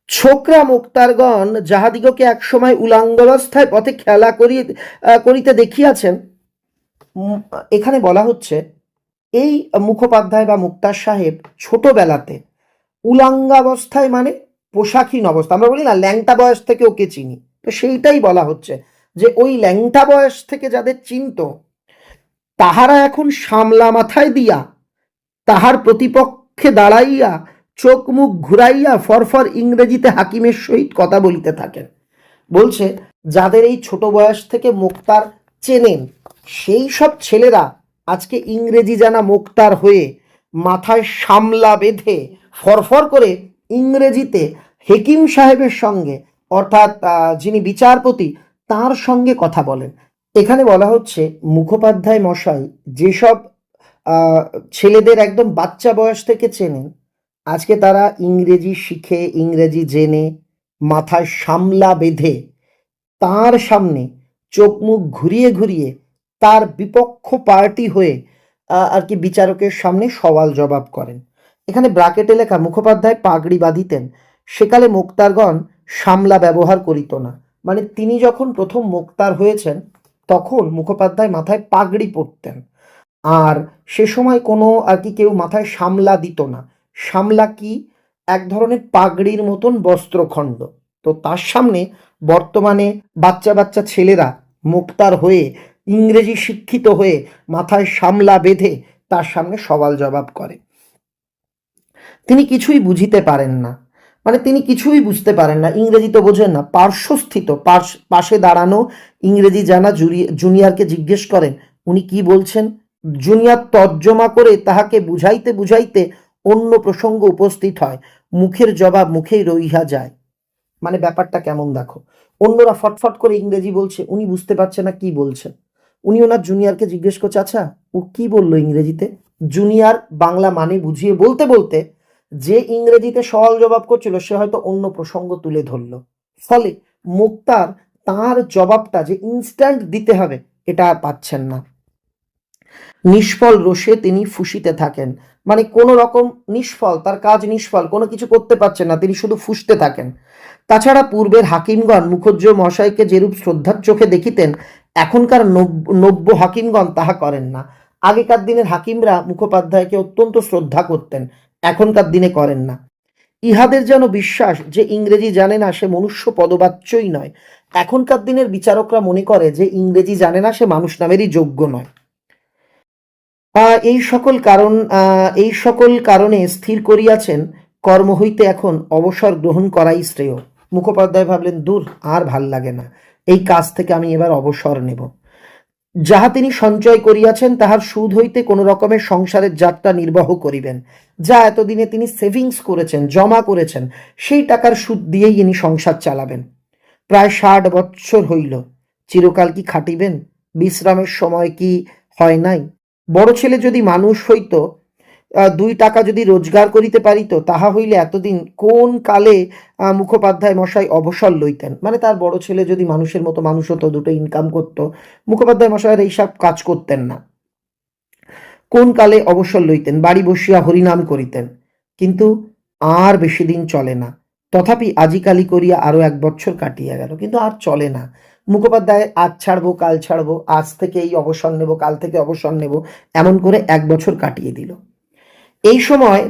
ছোকরা মোক্তারগণ যাহাদিগকে একসময় উলাঙ্গাবস্থায় পথে খেলা করিতে দেখিয়াছেন, এখানে বলা হচ্ছে এই মুখোপাধ্যায় বা মুক্তার সাহেব ছোটবেলাতে উলাঙ্গাবস্থায়, মানে পোশাকহীন অবস্থা, আমরা বলি না ল্যাংটা বয়স থেকে ওকে চিনি, তো সেইটাই বলা হচ্ছে যে ওই ল্যাংটা বয়স থেকে যাদের চিনত, তাহারা এখন সামলা মাথায় দিয়া তাহার প্রতিপক্ষে দাঁড়াইয়া চোখ মুখ ঘুরাইয়া ফরফর ইংরেজিতে হাকিমের সহিত কথা বলিতে থাকেন। বলছে যাদের এই ছোট বয়স থেকে মোক্তার চেনেন, সেই সব ছেলেরা আজকে ইংরেজি জানা মোক্তার হয়ে মাথায় সামলা বেঁধে ফরফর করে ইংরেজিতে হেকিম সাহেবের সঙ্গে, অর্থাৎ যিনি বিচারপতি, তার সঙ্গে কথা বলেন। এখানে বলা হচ্ছে মুখোপাধ্যায় মশাই যেসব ছেলেদের একদম বাচ্চা বয়স থেকে চেনেন, আজকে তারা ইংরেজি শিখে, ইংরেজি জেনে, মাথায় সামলা বেঁধে তার সামনে চোখ মুখ ঘুরিয়ে ঘুরিয়ে তার বিপক্ষ পার্টি হয়ে আর কি বিচারকের সামনে সওয়াল জবাব করেন। এখানে ব্রাকেটে লেখা মুখোপাধ্যায় পাগড়ি বাঁধিতেন, সেকালে মোক্তারগণ সামলা ব্যবহার করিত না। মানে তিনি যখন প্রথম মোক্তার হয়েছেন তখন মুখোপাধ্যায় মাথায় পাগড়ি পরতেন, আর সে সময় কোনো আর কি কেউ মাথায় সামলা দিত না। সামলা কি? এক ধরনের পাগড়ির মতন বস্ত্রখণ্ড। তো তার সামনে বর্তমানে বাচ্চা বাচ্চা ছেলেরা মোক্তার হয়ে, ইংরেজি শিক্ষিত হয়ে মাথায় সামলা বেঁধে তার সামনে সওয়াল জবাব করে। তিনি কিছুই বুঝিতে পারেন না, মানে তিনি কিছুই বুঝতে পারেন না, ইংরেজি তো বোঝেন না। পার্শ্বস্থিত পাশে দাঁড়ানো ইংরেজি জানা জুনিয়রকে জিজ্ঞেস করেন উনি কি বলছেন। জুনিয়র তর্জমা করে তাহাকে বুঝাইতে বুঝাইতে অন্য প্রসঙ্গ উপস্থিত হয়, মুখের জবাব মুখেই রইয়া যায়। মানে ব্যাপারটা কেমন দেখো, অন্যরা ফটফট করে ইংরেজি বলছে, উনি বুঝতে পারছে না কি বলছে। উনি ওনার জুনিয়রকে জিজ্ঞেস করছে, আচ্ছা ও কি বললো ইংরেজিতে। জুনিয়র বাংলা মানে বুঝিয়ে বলতে বলতে যে ইংরেজিতে সওয়াল জবাব করছিল সে হয়তো অন্য প্রসঙ্গ তুলে ধরলো, ফলে মুক্তার তার জবাবটা যে ইনস্ট্যান্ট দিতে হবে এটা আর পাচ্ছেন না। নিষ্ফল রোষে তিনি ফুঁসিতে থাকেন, মানে কোনো রকম নিষ্ফল, তার কাজ নিষ্ফল, কোনো কিছু করতে পারছেন না, তিনি শুধু ফুঁসতে থাকেন। তাছাড়া পূর্বের হাকিমগণ মুখুজ্জে মশাইকে যেরূপ শ্রদ্ধার চোখে দেখিতেন, এখনকার নব্য হাকিমগণ তাহা করেন না। আগেকার দিনের হাকিমরা মুখোপাধ্যায়কে অত্যন্ত শ্রদ্ধা করতেন, এখনকার দিনে করেন না। ইহাদের যেন বিশ্বাস যে ইংরেজি জানে না সে মনুষ্য পদবাচ্যই নয়। এখনকার দিনের বিচারকরা মনে করে যে ইংরেজি জানে না সে মানুষ নামেরই যোগ্য নয়। এই সকল কারণে স্থির করিয়াছেন কর্ম হইতে এখন অবসর গ্রহণ করাই শ্রেয়। মুখোপাধ্যায় ভাবলেন, দূর, আর ভাল লাগে না, এই কাজ থেকে আমি এবার অবসর নেব। যাহা তিনি সঞ্চয় করিয়াছেন তাহার সুদ হইতে কোনো রকমের সংসারের যাত্রা নির্বাহ করিবেন। যা এতদিনে তিনি সেভিংস করেছেন, জমা করেছেন, সেই টাকার সুদ দিয়েই ইনি সংসার চালাবেন। প্রায় 60 বৎসর হইল, চিরকাল কি খাটিবেন? বিশ্রামের সময় কি হয় নাই? বড় ছেলে যদি মানুষ হইত দুই টাকা যদি রোজগার করিতে পারিত, তাহা হইলে এতদিন কোন কালে মুখোপাধ্যায় মশাই অবসর লইতেন। মানে তার বড় ছেলে যদি মানুষের মতো মানুষ হতো, দুটো ইনকাম করতো, মুখোপাধ্যায় মশাইয়ের এইসব কাজ করতেন না। কোন কালে অবসর লইতেন, বাড়ি বসিয়া হরিনাম করিতেন। কিন্তু আর বেশি দিন চলে না। তথাপি আজিকালি করিয়া আরো 1 বছর কাটিয়া গেল, কিন্তু আর চলে না। মুখোপাধ্যায় আজ ছাড়বো কাল ছাড়বো, আজ থেকে এই অবসর নেব, কাল থেকে অবসর নেব, এমন করে 1 বছর কাটিয়ে দিল। এই সময়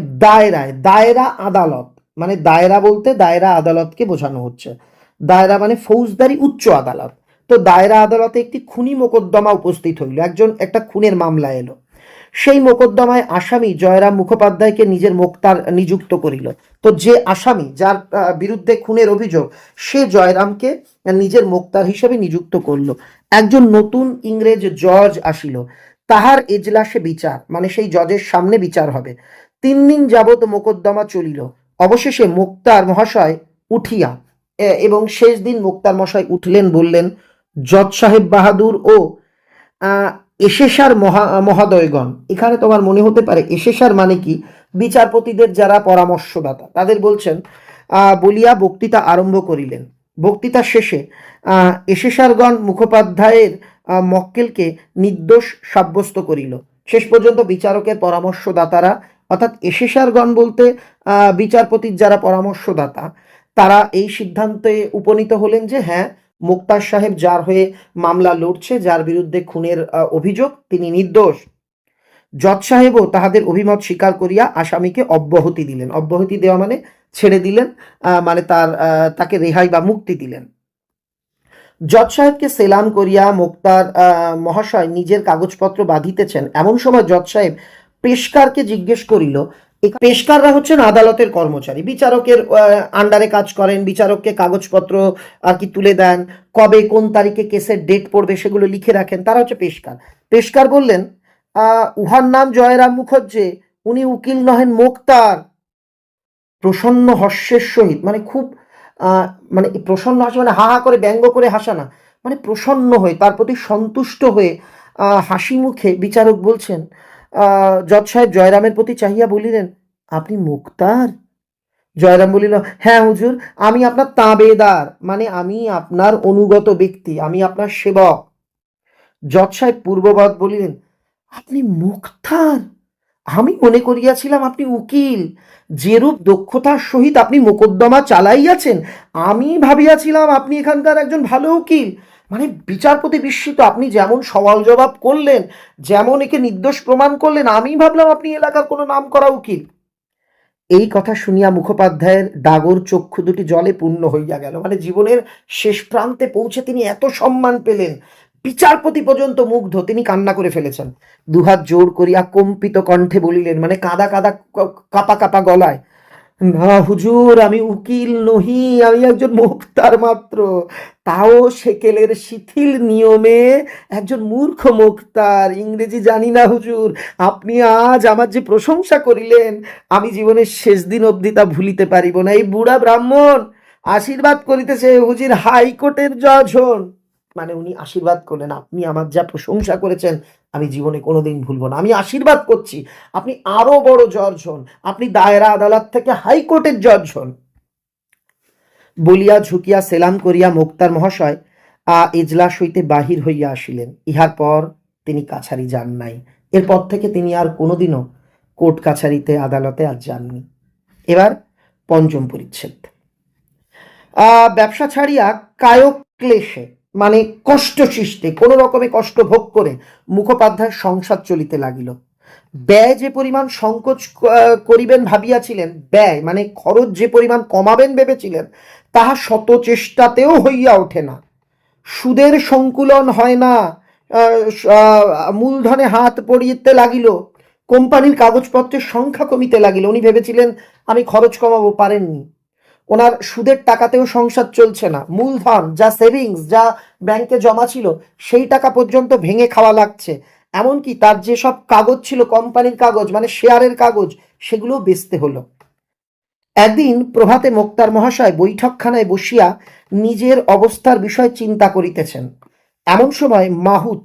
দায়রা আদালত, মানে দায়রা বলতে দায়রা আদালতকে বোঝানো হচ্ছে। দায়রা মানে ফৌজদারি উচ্চ আদালত। তো দায়রা আদালতে একটি খুনি মোকদ্দমা উপস্থিত হইল, একটা খুনের মামলা এলো। সেই মোকদ্দমায় আসামি জয়রাম মুখোপাধ্যায়কে নিজের মোক্তার নিযুক্ত করিল। তো যে আসামি, যার বিরুদ্ধে খুনের অভিযোগ, সে জয়রামকে নিজের মোক্তার হিসেবে নিযুক্ত করলো। একজন নতুন ইংরেজ জজ আসিল, তাহার এজলাসে বিচার, মানে সেই জজের সামনে বিচার হবে। 3 দিন যাবৎ মোকদ্দমা চলিল। অবশেষে মোক্তার মহাশয় উঠিয়া এবং শেষ দিন মোক্তার মশাই উঠলেন, বললেন, জজ সাহেব বাহাদুর ও এসেসার মহাদয়গণ। এখানে তোমার মনে হতে পারে এসেসার মানে কি, বিচারপতিদের যারা পরামর্শদাতা তাদের বলছেন। বলিয়া বক্তৃতা আরম্ভ করিলেন। বক্তৃতা শেষে এসেসারগণ মুখোপাধ্যায়ের মক্কেলকে নির্দোষ সাব্যস্ত করিল। শেষ পর্যন্ত বিচারকের পরামর্শদাতারা, অর্থাৎ এসেসারগণ বলতে বিচারপতির যারা পরামর্শদাতা, তারা এই সিদ্ধান্তে উপনীত হলেন যে হ্যাঁ, মোক্তার সাহেব যার হয়ে মামলা লড়ছে, যার বিরুদ্ধে খুনের অভিযোগ, তিনি নির্দোষ। জজ সাহেবও তাহাদের অভিমত স্বীকার করিয়া আসামিকে অব্যাহতি দিলেন। অব্যাহতি দেওয়া মানে ছেড়ে দিলেন, মানে তাকে রেহাই বা মুক্তি দিলেন। জজ সাহেবকে সেলাম করিয়া মোক্তার মহাশয় নিজের কাগজপত্র বাঁধিতেছেন। এমন সময় জজ সাহেব পেশকারকে জিজ্ঞেস করিল, পেশকাররা হচ্ছেন আদালতের কর্মচারী, বিচারকের আন্ডারে কাজ করেন, বিচারককে কাগজপত্র আর কি তুলে দেন, কবে কোন তারিখে কেসের ডেট পড়বে সেগুলো লিখে রাখেন, তারা হচ্ছে পেশকার। পেশকার বললেন, উহার নাম জয়রাম মুখার্জি, উনি উকিল নহেন, মোক্তার। প্রসন্ন হর্ষের সহিত, মানে খুব মানে প্রসন্ন হাসি, মানে হা হা করে ব্যঙ্গ করে হাসা না, মানে প্রসন্ন হয়ে, তার প্রতি সন্তুষ্ট হয়ে হাসি মুখে বিচারক বলছেন, জজ সাহেব জয়রামের প্রতি চাহিয়া বলিলেন, আপনি মুক্তার? জয়রাম বলিল, হ্যাঁ হুজুর, আমি আপনার তাবেদার, মানে আমি আপনার অনুগত ব্যক্তি, আমি আপনার সেবক। জজ সাহেব পূর্ববৎ বলিলেন, আপনি মুক্তার? আমি মনে করিয়াছিলাম আপনি উকিল। যেরূপ দক্ষতার সহিত আপনি মোকদ্দমা চালাইয়াছেন, আমি ভাবিয়াছিলাম আপনি এখানকার একজন ভালো উকিল। মানে বিচারপতি বিস্মিত, আপনি যেমন সওয়াল জবাব করলেন, যেমন একে নির্দোষ প্রমাণ করলেন, আমি ভাবলাম আপনি এলাকার কোনো নাম করা উকিল। এই কথা শুনিয়া মুখোপাধ্যায়ের ডাগর চক্ষু দুটি জলে পূর্ণ হইয়া গেল। মানে জীবনের শেষ প্রান্তে পৌঁছে তিনি এত সম্মান পেলেন, বিচারপতি পর্যন্ত মুগ্ধ, তিনি কান্না করে ফেলেছেন। দুহাত জোর করিয়া কম্পিত কণ্ঠে বলিলেন, মানে কাদা কাদা কাপা কাপা গলায়, না হুজুর, আমি উকিল নহি, আমি একজন মোক্তার মাত্র, তাও সেকেলের শিথিল নিয়মে একজন মূর্খ মোক্তার। ইংরেজি জানি না হুজুর, আপনি আজ আমার যে প্রশংসা করিলেন, আমি জীবনের শেষ দিন অবধি তা ভুলিতে পারিব না। এই বুড়া ব্রাহ্মণ আশীর্বাদ করিতেছে, হুজুর হাইকোর্টের জজ হন। মানে উনি আশীর্বাদ করলেন, আপনি আমার যা প্রশংসা করেছেন আমি জীবনে কোনোদিন ভুলবো না, আমি আশীর্বাদ করছি আপনি আরো বড় জজ হন, আপনি দায়রা আদালত থেকে হাইকোর্টের জজ হন। বলিয়া ঝুঁকিয়া সেলাম করিয়া মোক্তার মহাশয় এজলাস হইতে বাহির হইয়া আসিলেন। ইহার পর তিনি কাছারি যান নাই। এরপর থেকে তিনি আর কোনোদিনও কোর্ট কাছারিতে আদালতে আর যাননি। এবার পঞ্চম পরিচ্ছেদ। ব্যবসা ছাড়িয়া কায়ক ক্লেশে, মানে কষ্ট সৃষ্টে, কোনো রকমে কষ্ট ভোগ করে মুখোপাধ্যায়ের সংসার চলিতে লাগিল। ব্যয় যে পরিমাণ সংকোচ করিবেন ভাবিয়াছিলেন, ব্যয় মানে খরচ যে পরিমাণ কমাবেন ভেবেছিলেন, তাহা শত চেষ্টাতেও হইয়া ওঠে না। সুদের সংকুলন হয় না, মূলধনে হাত পড়িতে লাগিল, কোম্পানির কাগজপত্রের সংখ্যা কমিতে লাগিল। উনি ভেবেছিলেন আমি খরচ কমাবো, পারেননি। ওনার সুদের টাকাতেও সংসার চলছে না, মূলধন যা সেভিংস, যা ব্যাংকে জমা ছিল, সেই টাকা পর্যন্ত ভেঙে খাওয়া লাগছে। এমনকি তার যেসব কাগজ ছিল, কোম্পানির কাগজ মানে শেয়ারের কাগজ, সেগুলো বেচতে হলো। একদিন প্রভাতে মোক্তার মহাশয় বৈঠকখানায় বসিয়া নিজের অবস্থার বিষয় চিন্তা করিতেছেন। এমন সময় মাহুত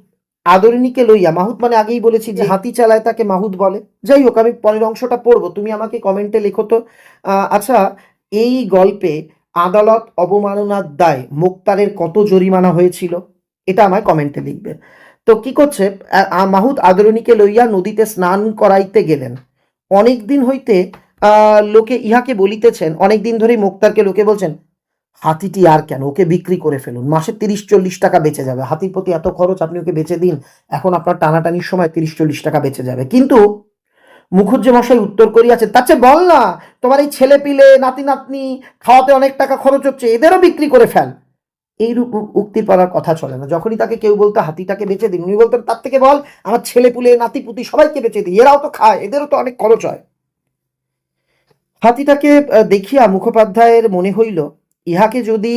আদরিণীকে লইয়া, মাহুত মানে আগেই বলেছি যে হাতি চালায় তাকে মাহুত বলে। যাই হোক, আমি পরের অংশটা পড়বো, তুমি আমাকে কমেন্টে লেখো তো। আচ্ছা, এই গল্পে আদালত অবমাননার দায় মোক্তারের কত জরিমানা হয়েছিল, এটা আমায় কমেন্টে লিখবে। তো কি করছে, মাহুত আদরিণীকে লইয়া নদীতে স্নান করাইতে গেলেন। অনেক দিন হইতে লোকে ইহাকে বলিতেছেন, অনেক দিন ধরেই মোক্তারকে লোকে বলছেন, হাতিটি আর কেন, ওকে বিক্রি করে ফেলুন, মাসে 30-40 টাকা বেঁচে যাবে, হাতির প্রতি এত খরচ, আপনি ওকে বেচে দিন, এখন আপনার টানাটানির সময় 30-40 টাকা বেঁচে যাবে। কিন্তু মুখুজ্জে মশাই উত্তর করিয়াছেন, তার চেয়ে বল না, তোমার এই ছেলে পিলে নাতি নাতনি খাওয়াতে অনেক টাকা খরচ হচ্ছে, এদেরও বিক্রি করে ফেল। এইরূপ উক্তির পারার কথা চলে না। যখনই তাকে কেউ বলতো হাতিটাকে বেচে দিন, উনি বলতেন তার থেকে বল আমার ছেলে পুলে নাতি পুতি সবাইকে বেচে দিই, এরাও তো খায়, এদেরও তো অনেক খরচ হয়। হাতিটাকে দেখিয়া মুখোপাধ্যায়ের মনে হইল, ইহাকে যদি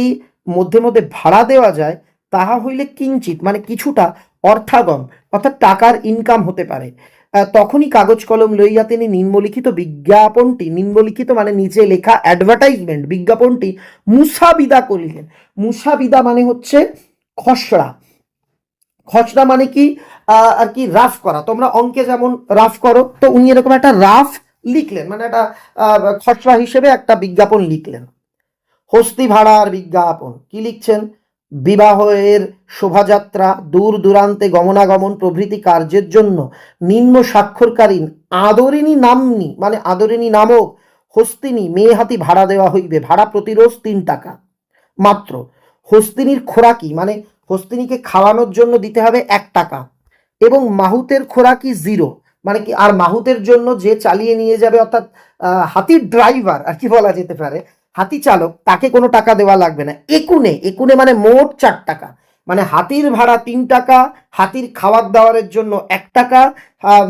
মধ্যে মধ্যে ভাড়া দেওয়া যায়, তাহা হইলে কিঞ্চিত মানে কিছুটা অর্থাগম অর্থাৎ টাকার ইনকাম হতে পারে। তখনই কাগজ কলম লইয়া তিনি নিম্নলিখিত বিজ্ঞাপনটি, নিম্নলিখিত মানে নিচে লেখা অ্যাডভার্টাইজমেন্ট, বিজ্ঞাপনটি মুসাবিদা করিলেন। মুসাবিদা মানে হচ্ছে খসড়া। খসড়া মানে কি, আর কি রাফ করা, তোমরা অঙ্কে যেমন রাফ করো, তো উনি এরকম একটা রাফ লিখলেন, মানে একটা খসড়া হিসেবে একটা বিজ্ঞাপন লিখলেন। হস্তি ভাড়ার বিজ্ঞাপন কি লিখছেন, বিবাহের শোভাযাত্রা, দূর দূরান্তে গমনাগমন প্রভৃতি কার্যের জন্য নিম্ন স্বাক্ষরকালীন আদরিণী নাম্নী মানে আদরিণী নামক হস্তিনী মেয়ে হাতি ভাড়া দেওয়া হইবে, ভাড়া প্রতিরোজ 3 টাকা মাত্র। হস্তিনীর খোরাকি মানে হস্তিনীকে খাওয়ানোর জন্য দিতে হবে 1 টাকা, এবং মাহুতের খোরাকি 0, মানে কি, আর মাহুতের জন্য যে চালিয়ে নিয়ে যাবে অর্থাৎ হাতির ড্রাইভার আর কি বলা যেতে পারে, হাতি চালক, তাকে কোনো টাকা দেওয়া লাগবে না। একুনে, একুনে মানে মোট 4 টাকা, মানে হাতির ভাড়া 3 টাকা, হাতির খাবার দাবারের জন্য 1 টাকা,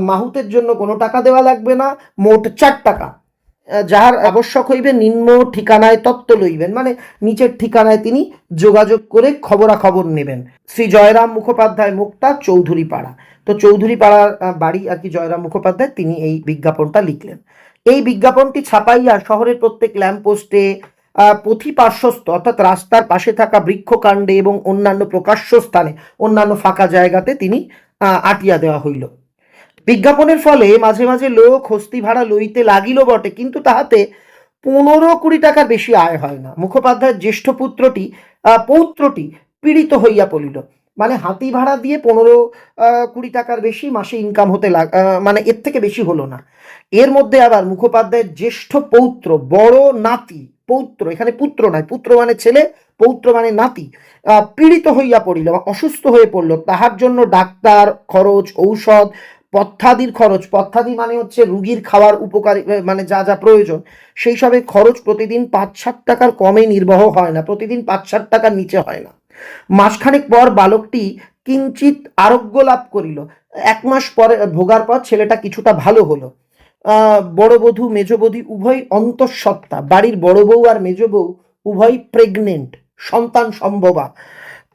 মাহুতের জন্য কোনো টাকা দেওয়া লাগবে না, মোট 4 টাকা। যাহার আবশ্যক হইবে নিম্ন ঠিকানায় তত্ত্ব লইবেন, মানে নিচের ঠিকানায় তিনি যোগাযোগ করে খবরাখবর নেবেন। শ্রী জয়রাম মুখোপাধ্যায়, মুক্তা, চৌধুরী পাড়া। তো চৌধুরী পাড়ার বাড়ি আর কি জয়রাম মুখোপাধ্যায়, তিনি এই বিজ্ঞাপনটা লিখলেন। এই বিজ্ঞাপনটি ছাপাইয়া শহরের প্রত্যেক ল্যাম্পপোস্টে, পথি পার্শ্বস্থ অর্থাৎ রাস্তার পাশে থাকা বৃক্ষকাণ্ডে এবং অন্যান্য প্রকাশ্য স্থানে, অন্যান্য ফাঁকা জায়গাতে তিনি আটিয়া দেওয়া হইল। বিজ্ঞাপনের ফলে মাঝে মাঝে লোক হস্তি ভাড়া লইতে লাগিল বটে, কিন্তু তাহাতে 15-20 টাকার বেশি আয় হয় না। মুখোপাধ্যায়ের জ্যেষ্ঠ পৌত্রটি পীড়িত হইয়া পড়িল, মানে হাতি ভাড়া দিয়ে 15-20 টাকার বেশি মাসে ইনকাম হতে মানে এর থেকে বেশি হলো না। এর মধ্যে আবার মুখোপাধ্যায়ের জ্যেষ্ঠ পৌত্র, বড় নাতি, পৌত্র এখানে পুত্র নয়, পুত্র মানে ছেলে, পৌত্র মানে নাতি, পীড়িত হইয়া পড়িল, অসুস্থ হয়ে পড়ল। তাহার জন্য ডাক্তার খরচ, ঔষধ, পথ্যাদির খরচ, পথ্যাদি মানে হচ্ছে রুগীর খাওয়ার উপকারী, মানে যা যা প্রয়োজন সেই সবের খরচ প্রতিদিন 5-7 টাকার কমে নির্বাহ হয় না, প্রতিদিন 5-7 টাকার নিচে হয় না। মাসখানেক পর বালকটি কিঞ্চিত আরোগ্য লাভ করিল। 1 মাস পরে ভোগার পর ছেলেটা কিছুটা ভালো হলো। বড় বধূ মেজ বধূ উভয় অন্তঃসত্ত্বা, বাড়ির বড় বউ আর মেজ বউ উভয় প্রেগনেন্ট, সন্তান সম্ভবা।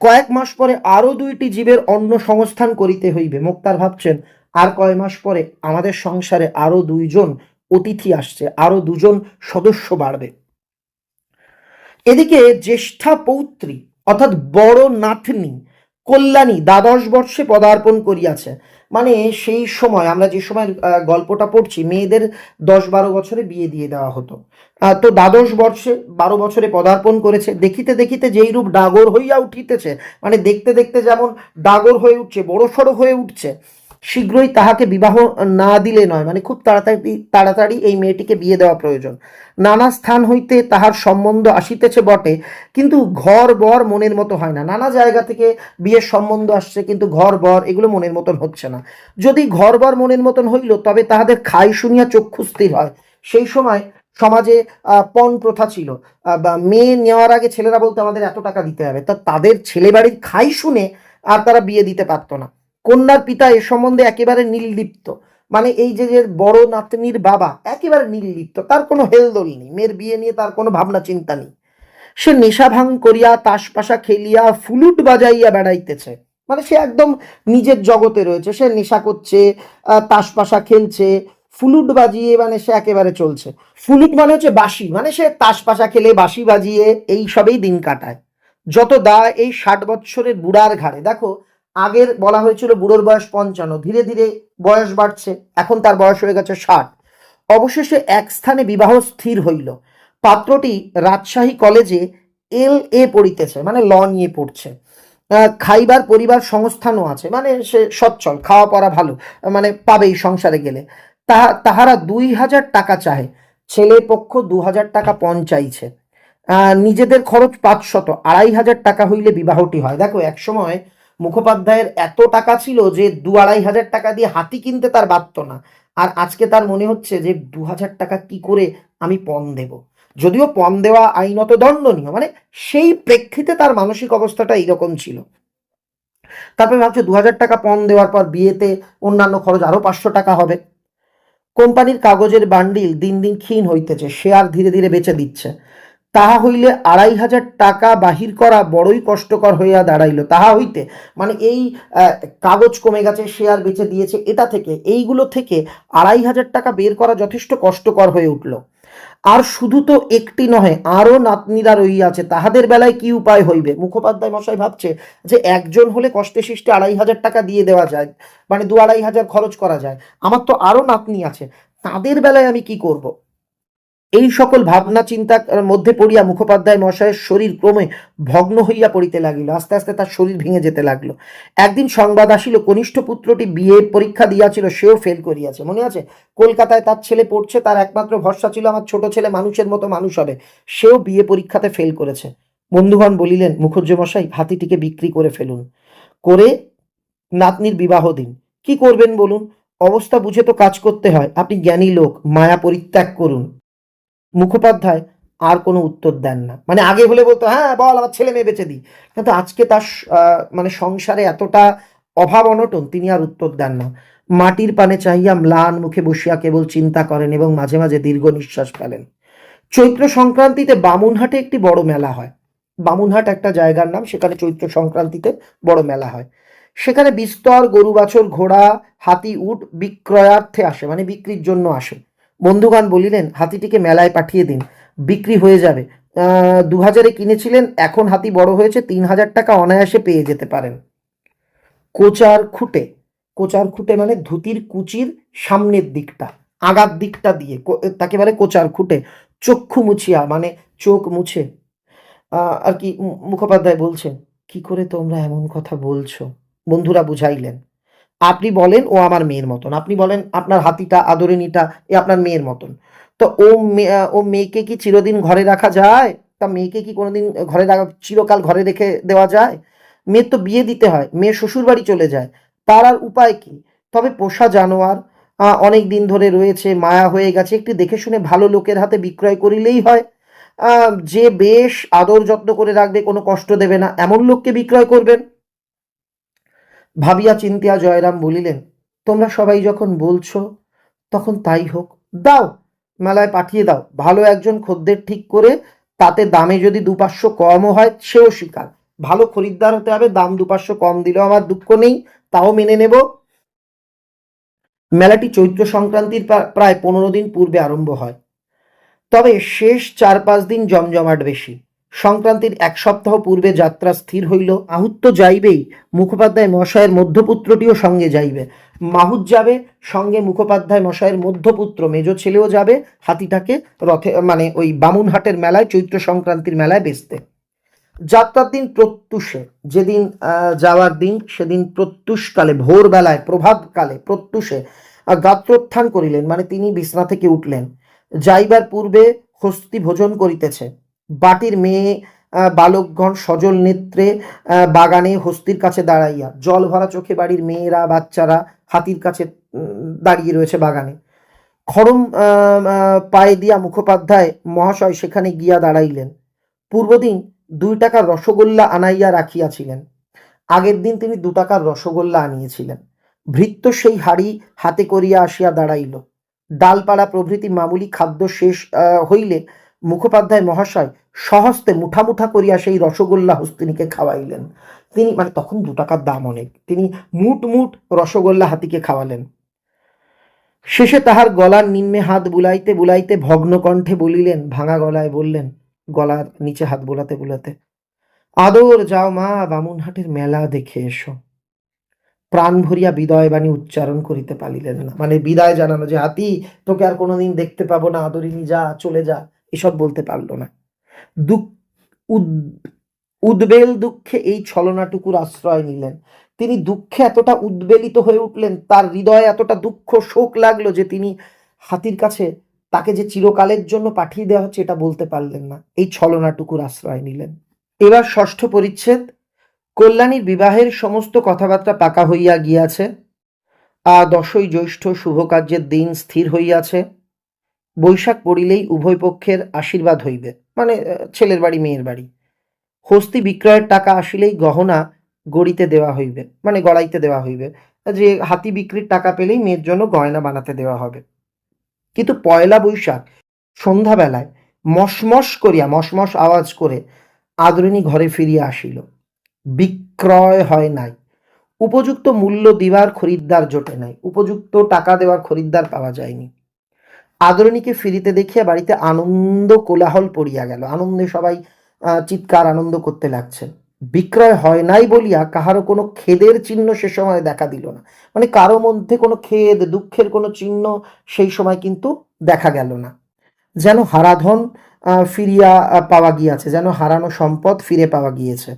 কয়েক মাস পরে আরো 2টি জীবের অন্ন সংস্থান করিতে হইবে। মুক্তার ভাবছেন, আর কয় মাস পরে আমাদের সংসারে আরো 2জন অতিথি আসছে, আরো 2জন সদস্য বাড়বে। এদিকে জ্যেষ্ঠা পৌত্রী অর্থাৎ বড় নাতনি কল্যাণী দ্বাদশ বর্ষে পদার্পণ করিয়াছে, মানে সেই সময় আমরা যে সময় গল্পটা পড়ছি, মেয়েদের 10-12 বছরে বিয়ে দিয়ে দেওয়া হতো। তো দ্বাদশ বর্ষে 12 বছরে পদার্পণ করেছে। দেখিতে দেখিতে যেই রূপ ডাগর হইয়া উঠিতেছে, মানে দেখতে দেখতে যেমন ডাগর হয়ে উঠছে, বড় সড়ো হয়ে উঠছে, শীঘ্রই তাহাকে বিবাহ না দিলে নয়, মানে খুব তাড়াতাড়ি তাড়াতাড়ি এই মেয়েটিকে বিয়ে দেওয়া প্রয়োজন। নানা স্থান হইতে তাহার সম্বন্ধ আসিতেছে বটে, কিন্তু ঘর বর মনের মতো হয় না। নানা জায়গা থেকে বিয়ের সম্বন্ধ আসছে, কিন্তু ঘর বর এগুলো মনের মতন হচ্ছে না। যদি ঘর বর মনের মতন হইল, তবে তাহাদের খাই শুনিয়া চক্ষু স্থির হয়। সেই সময় সমাজে পণ প্রথা ছিল, বা মেয়ে নেওয়ার আগে ছেলেরা বলতো আমাদের এত টাকা দিতে হবে, তা তাদের ছেলে বাড়ির খাই শুনে আর তারা বিয়ে দিতে পারতো না। কন্যার পিতা এ সম্বন্ধে একেবারে নির্লিপ্ত, মানে এই যে যে বড় নাতনির বাবা একেবারে নির্লিপ্ত, তার কোনো হেলদোল নেই, মেয়ের বিয়ে নিয়ে তার কোনো ভাবনা চিন্তা নেই। সে নেশা ভাঙ করিয়া তাসপাশা খেলিয়া ফুলুট বাজাইয়া বেড়াইতেছে, মানে সে একদম নিজের জগতে রয়েছে, সে নেশা করছে, তাসপাশা খেলছে, ফুলুট বাজিয়ে, মানে সে একেবারে চলছে। ফুলুট মানে হচ্ছে বাঁশি, মানে সে তাসপাশা খেলে বাঁশি বাজিয়ে এই সবেই দিন কাটায়। যত দা এই 60 বৎসরের বুড়ার ঘাড়ে। দেখো, আগের বলা হয়েছিল বুড়োর বয়স 55, ধীরে ধীরে বয়স বাড়ছে, এখন তার বয়স হয়ে গেছে 60। অবশেষে এক স্থানে বিবাহ স্থির হইল। পাত্রটি রাজশাহী কলেজে LA পড়িতেছে, মানে ল নিয়ে পড়ছে। খাইবার পরিবার সংস্থানও আছে, মানে সে সচ্ছল, খাওয়া পড়া ভালো, মানে পাবেই সংসারে গেলে। তাহারা 2000 টাকা চাহে, ছেলে পক্ষ 2000 টাকা পণ চাইছে। নিজেদের খরচ 500, 2500 টাকা হইলে বিবাহটি হয়। দেখো, এক সময় মুখোপাধ্যায়ের এত টাকা ছিল যে 2-2500 টাকা দিয়ে হাতি কিনতে তার বাধ্য না। আর আজকে তার মনে হচ্ছে যে 2000 টাকা কি করে আমি পণ দেব। যদিও পণ দেওয়া আইনত দণ্ডনীয়, মানে সেই প্রেক্ষিতে তার মানসিক অবস্থাটা এইরকম ছিল। তারপরে ভাবছে 2000 টাকা পণ দেওয়ার পর বিয়েতে অন্যান্য খরচ আরো 500 টাকা হবে। কোম্পানির কাগজের বান্ডিল দিন দিন ক্ষীণ হইতেছে, শেয়ার ধীরে ধীরে বেচে দিচ্ছে। তাহা হইলে 2500 টাকা বাহির করা বড়ই কষ্টকর হইয়া দাঁড়াইল। তাহা হইতে মানে এই কাগজ কমে গেছে, শেয়ার বেচে দিয়েছে, এটা থেকে, এইগুলো থেকে 2500 টাকা বের করা যথেষ্ট কষ্টকর হয়ে উঠল। আর শুধু তো একটি নহে, আরও নাতনিরা রইয়াছে, তাহাদের বেলায় কি উপায় হইবে। মুখোপাধ্যায় মশাই ভাবছে যে একজন হলে কষ্টে সৃষ্টে 2500 টাকা দিয়ে দেওয়া যায়, মানে 2-2500 খরচ করা যায়। আমার তো আরো নাতনি আছে, তাদের বেলায় আমি কি করব। এই সকল ভাবনা চিন্তার মধ্যে পড়িয়া মুখোপাধ্যায় মশাইয়ের শরীর ক্রমে ভগ্ন হইয়া পড়িতে লাগিল। আস্তে আস্তে তার শরীর ভেঙে যেতে লাগলো। একদিন সংবাদ আসিল, কনিষ্ঠ পুত্রটি বিয়ে পরীক্ষা দিয়াছিল, সেও ফেল করিয়াছে। মনে আছে, কলকাতায় তার ছেলে পড়ছে, তার একমাত্র ভরসা ছিল আমার ছোট ছেলে মানুষের মতো মানুষ হবে, সেও বিয়ে পরীক্ষাতে ফেল করেছে। বন্ধুগণ বলিলেন, মুখুজ্জে মশাই, হাতিটিকে বিক্রি করে ফেলুন, করে নাতনির বিবাহ দিন। কি করবেন বলুন, অবস্থা বুঝে তো কাজ করতে হয়। আপনি জ্ঞানী লোক, মায়া পরিত্যাগ করুন। মুখোপাধ্যায় আর কোনো উত্তর দেন না। মানে আগে হলে বলতো, হ্যাঁ বল, আমার ছেলে মেয়ে বেঁচে দিই। কিন্তু আজকে তার মানে সংসারে এতটা অভাব অনটন, তিনি আর উত্তর দেন না। মাটির পানে চাহিয়া ম্লান মুখে বসিয়া কেবল চিন্তা করেন এবং মাঝে মাঝে দীর্ঘ নিঃশ্বাস ফেলেন। চৈত্র সংক্রান্তিতে বামুনহাটে একটি বড় মেলা হয়। বামুনহাট একটা জায়গার নাম, সেখানে চৈত্র সংক্রান্তিতে বড় মেলা হয়। সেখানে বিস্তর গরু বাছর, ঘোড়া, হাতি, উট বিক্রয়ার্থে আসে, মানে বিক্রির জন্য আসে। বন্ধুগান বলিলেন, হাতিটিকে মেলায় পাঠিয়ে দিন, বিক্রি হয়ে যাবে। 2000-এ কিনেছিলেন, এখন হাতি বড় হয়েছে, 3000 টাকা অনায়াসে পেয়ে যেতে পারেন। কোচার খুঁটে, কোচার খুঁটে মানে ধুতির কুচির সামনের দিকটা, আগার দিকটা দিয়ে তাকে বলে কোচার খুঁটে। চক্ষু মুছিয়া, মানে চোখ মুছে আর কি মুখোপাধ্যায় বলছেন, কি করে তোমরা এমন কথা বলছো। বন্ধুরা বুঝাইলেন, আপনি বলেন ও আমার মেয়ের মতন, আপনি বলেন আপনার হাতিটা, আদরিনীটা এ আপনার মেয়ের মতন। তো ও মেয়েকে কি চিরদিন ঘরে রাখা যায়? তা মেয়েকে কি কোনোদিন ঘরে রাখা, চিরকাল ঘরে রেখে দেওয়া যায়? মেয়ের তো বিয়ে দিতে হয়, মেয়ে শ্বশুর বাড়ি চলে যায়, তার আর উপায় কি। তবে পোষা জানোয়ার অনেক দিন ধরে রয়েছে, মায়া হয়ে গেছে, একটু দেখে শুনে ভালো লোকের হাতে বিক্রয় করিলেই হয়। যে বেশ আদর যত্ন করে রাখবে, কোনো কষ্ট দেবে না, এমন লোককে বিক্রয় করবেন। ভাবিয়া চিন্তিয়া জয়রাম বলিলেন, তোমরা সবাই যখন বলছো, তখন তাই হোক। দাও, মেলায় পাঠিয়ে দাও, ভালো একজন খদ্দের ঠিক করে, তাতে দামে যদি 2-500 কমও হয় সেও স্বীকার। ভালো খরিদ্দার হতে হবে, দাম 2-500 কম দিলেও আমার দুঃখ নেই, তাও মেনে নেব। মেলাটি চৈত্র সংক্রান্তির প্রায় 15 দিন পূর্বে আরম্ভ হয়, তবে শেষ 4-5 দিন জমজমাট বেশি। সংক্রান্তির 1 সপ্তাহ পূর্বে যাত্রা স্থির হইল। মাহুত তো যাইবেই, মুখোপাধ্যায় মশায়ের মধ্যপুত্রটিও সঙ্গে যাইবে। মাহুত যাবে, সঙ্গে মুখোপাধ্যায় মশায়ের মধ্যপুত্র মেজ ছেলেও যাবে, হাতিটাকে রথে, মানে ওই বামুনহাটের মেলায়, চৈত্র সংক্রান্তির মেলায় বেচতে। যাত্রার দিন প্রত্যুষে, যেদিন যাওয়ার দিন সেদিন প্রত্যুষকালে, ভোরবেলায়, প্রভাতকালে প্রত্যুষে গাত্রোত্থান করিলেন, মানে তিনি বিছনা থেকে উঠলেন। যাইবার পূর্বে হস্তি ভোজন করিতেছে। বাটির মেয়ে বালকগণ সজল নেত্রে বাগানে হস্তির কাছে দাঁড়াইয়া, জল ভরা চোখে বাড়ির মেয়েরা, বাচ্চারা হাতির কাছে দাঁড়িয়ে রয়েছে বাগানে। খড়ম পায়ে দিয়া মুখোপাধ্যায় মহাশয় সেখানে গিয়া দাঁড়াইলেন। পূর্বদিন 2 টাকার রসগোল্লা আনাইয়া রাখিয়াছিলেন। আগের দিন তিনি 2 টাকার রসগোল্লা আনিয়েছিলেন। ভৃত্য সেই হাড়ি হাতে করিয়া আসিয়া দাঁড়াইল। ডালপালা প্রভৃতি মামুলি খাদ্য শেষ হইলে মুখোপাধ্যায় মহাশয় স্বহস্তে মুঠা মুঠা করিয়া সেই রসগোল্লা হস্তিনীকে খাওয়াইলেন। তিনি, মানে তখন 2 টাকার দাম অনেক, তিনি মুঠ মুঠ রসগোল্লা হাতিকে খাওয়ালেন। শেষে তাহার গলার নিম্নে হাত বুলাইতে বুলাইতে ভগ্ন কণ্ঠে বলিলেন, ভাঙা গলায় বললেন, গলার নিচে হাত বোলাতে বোলাতে, আদর যাও মা, বামুনহাটের মেলা দেখে এসো। প্রাণ ভরিয়া বিদায় বাণী উচ্চারণ করিতে পারিলেন না। মানে বিদায় জানানো, যে হাতি তোকে আর কোনোদিন দেখতে পাবো না, আদরিনী যা, চলে যা, এসব বলতে পারলো না। দুঃখ উদ্বেল দুঃখে এই ছলনাটুকুর আশ্রয় নিলেন। তিনি দুঃখে এতটা উদ্বেলিত হয়ে উঠলেন, তার হৃদয়ে এতটা দুঃখ শোক লাগলো যে তিনি হাতির কাছে তাকে যে চিরকালের জন্য পাঠিয়ে দেওয়া হচ্ছে এটা বলতে পারলেন না, এই ছলনাটুকুর আশ্রয় নিলেন। এবার ষষ্ঠ পরিচ্ছেদ। কল্যাণীর বিবাহের সমস্ত কথাবার্তা পাকা হইয়া গিয়াছে। 10ই জ্যৈষ্ঠ শুভ কার্যের দিন স্থির হইয়াছে। বৈশাখ পড়িলেই উভয় পক্ষের আশীর্বাদ হইবে, মানে ছেলের বাড়ি মেয়ের বাড়ি। হস্তি বিক্রয়ের টাকা আসিলেই গহনা গড়িতে দেওয়া হইবে, মানে গড়াইতে দেওয়া হইবে, যে হাতি বিক্রির টাকা পেলেই মেয়ের জন্য গয়না বানাতে দেওয়া হবে। কিন্তু পয়লা বৈশাখ সন্ধ্যাবেলায় মশমশ করিয়া, মশমশ আওয়াজ করে আদরিনী ঘরে ফিরিয়া আসিল। বিক্রয় হয় নাই, উপযুক্ত মূল্য দিবার খরিদ্দার জোটে নাই, উপযুক্ত টাকা দেওয়ার খরিদ্দার পাওয়া যায়নি। আদরণীকে ফিরিতে দেখিয়া বাড়িতে আনন্দ কোলাহল পড়িয়া গেল, আনন্দে সবাই চিৎকার আনন্দ করতে লাগছে। বিক্রয় হয় নাই বলিয়া কাহারও কোনো খেদের চিহ্ন সে সময় দেখা দিল না, মানে কারো মধ্যে কোনো খেদ দুঃখের কোনো চিহ্ন সেই সময় কিন্তু দেখা গেল না। যেন হারাধন ফিরিয়া পাওয়া গিয়াছে, যেন হারানো সম্পদ ফিরে পাওয়া গিয়েছে।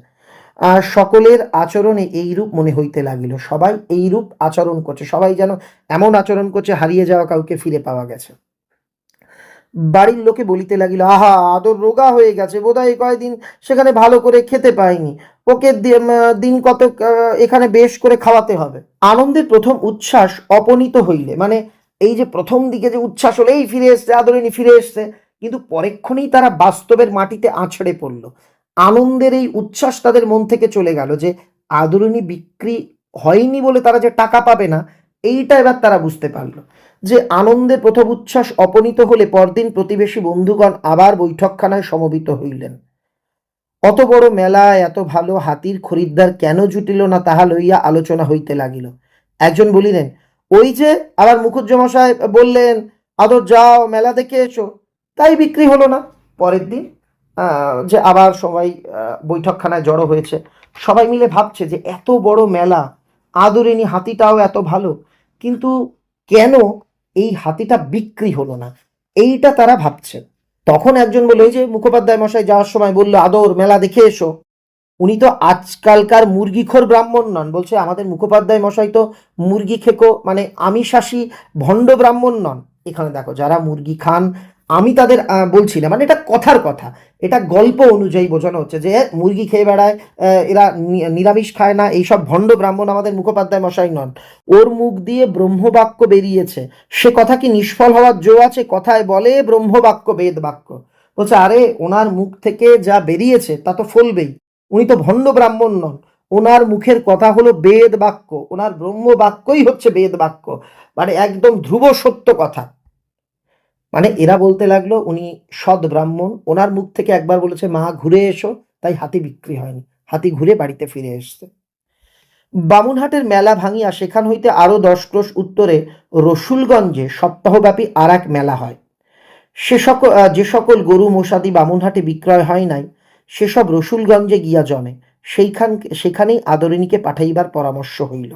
সকলের আচরণে এইরূপ মনে হইতে লাগিল, সবাই এইরূপ আচরণ করছে, সবাই যেন এমন আচরণ করছে হারিয়ে যাওয়া কাউকে ফিরে পাওয়া গেছে। বাড়ির লোকে বলিতে লাগিল, আহা আদর রোগা হয়ে গেছে, বোধহয় কয়েকদিন সেখানে ভালো করে খেতে পায়নি, ওকে দিন কত এখানে বেশ করে খাওয়াতে হবে। আনন্দের প্রথম উচ্ছ্বাস অপনীত হইলে, মানে এই যে প্রথম দিকে যে উচ্ছ্বাস হলো, এই ফিরে এসছে আদরিনী ফিরে এসছে, কিন্তু পরেক্ষণেই তারা বাস্তবের মাটিতে আছড়ে পড়ল। আনন্দের এই উচ্ছ্বাস তাদের মন থেকে চলে গেল, যে আদরিনী বিক্রি হয়নি বলে তারা যে টাকা পাবে না, এইটা এবার তারা বুঝতে পারলো। যে আনন্দের প্রথম উচ্ছ্বাস অপনীত হলে পরদিন প্রতিবেশী বন্ধুগণ আবার বৈঠকখানায় সমবেত হইলেন। অত বড় মেলায় এত ভালো হাতির খরিদ্দার কেন জুটিল না তাহা লইয়া আলোচনা হইতে লাগিল। একজন বলিলেন, ওই যে আবার মুখুজ্জমশাই বললেন আদর যাও মেলা দেখে এসো, তাই বিক্রি হলো না। পরের দিন যে আবার সবাই বৈঠকখানায় জড়ো হয়েছে, সবাই মিলে ভাবছে যে এত বড় মেলা, আদরিনী হাতিটাও এত ভালো, কিন্তু কেন এই হাতিটা বিক্রি হলো না, এইটা তারা ভাবছে। তখন একজন বলল, এই যে মুখোপাধ্যায় মশাই যাওয়ার সময় বললো আদর মেলা দেখে এসো, উনি তো আজকালকার মুরগিখোর ব্রাহ্মণ নন। বলছে আমাদের মুখোপাধ্যায় মশাই তো মুরগি খেকো, মানে আমিষাসী ভণ্ড ব্রাহ্মণ নন। এখানে দেখো যারা মুরগি খান, আমি তাদের বলছি না, মানে এটা কথার কথা, এটা গল্প অনুযায়ী বোঝানো হচ্ছে যে মুরগি খেয়ে বেড়ায়, এরা নিরামিষ খায় না, এইসব ভণ্ড ব্রাহ্মণ আমাদের মুখোপাধ্যায় মশাই নন। ওর মুখ দিয়ে ব্রহ্মবাক্য বেরিয়েছে, সে কথা কি নিষ্ফল হওয়ার জো আছে? কথায় বলে ব্রহ্মবাক্য বেদ বাক্য। বলছে আরে ওনার মুখ থেকে যা বেরিয়েছে তা তো ফলবেই, উনি তো ভণ্ড ব্রাহ্মণ নন, ওনার মুখের কথা হলো বেদ বাক্য, ওনার ব্রহ্ম বাক্যই হচ্ছে বেদ বাক্য, মানে একদম ধ্রুব সত্য কথা। মানে এরা বলতে লাগলো উনি সৎ ব্রাহ্মণ, ওনার মুখ থেকে একবার বলেছে মা ঘুরে এসো, তাই হাতি বিক্রি হয়নি, হাতি ঘুরে বাড়িতে ফিরে এসছে। বামুনহাটের মেলা ভাঙিয়া সেখান হইতে আরো 10 ক্রোশ উত্তরে রসুলগঞ্জে সপ্তাহব্যাপী আর এক মেলা হয়। যে সকল গরু মোষাদি বামুনহাটে বিক্রয় হয় নাই, সেসব রসুলগঞ্জে গিয়া জমে, সেখানেই আদরিনীকে পাঠাইবার পরামর্শ হইল।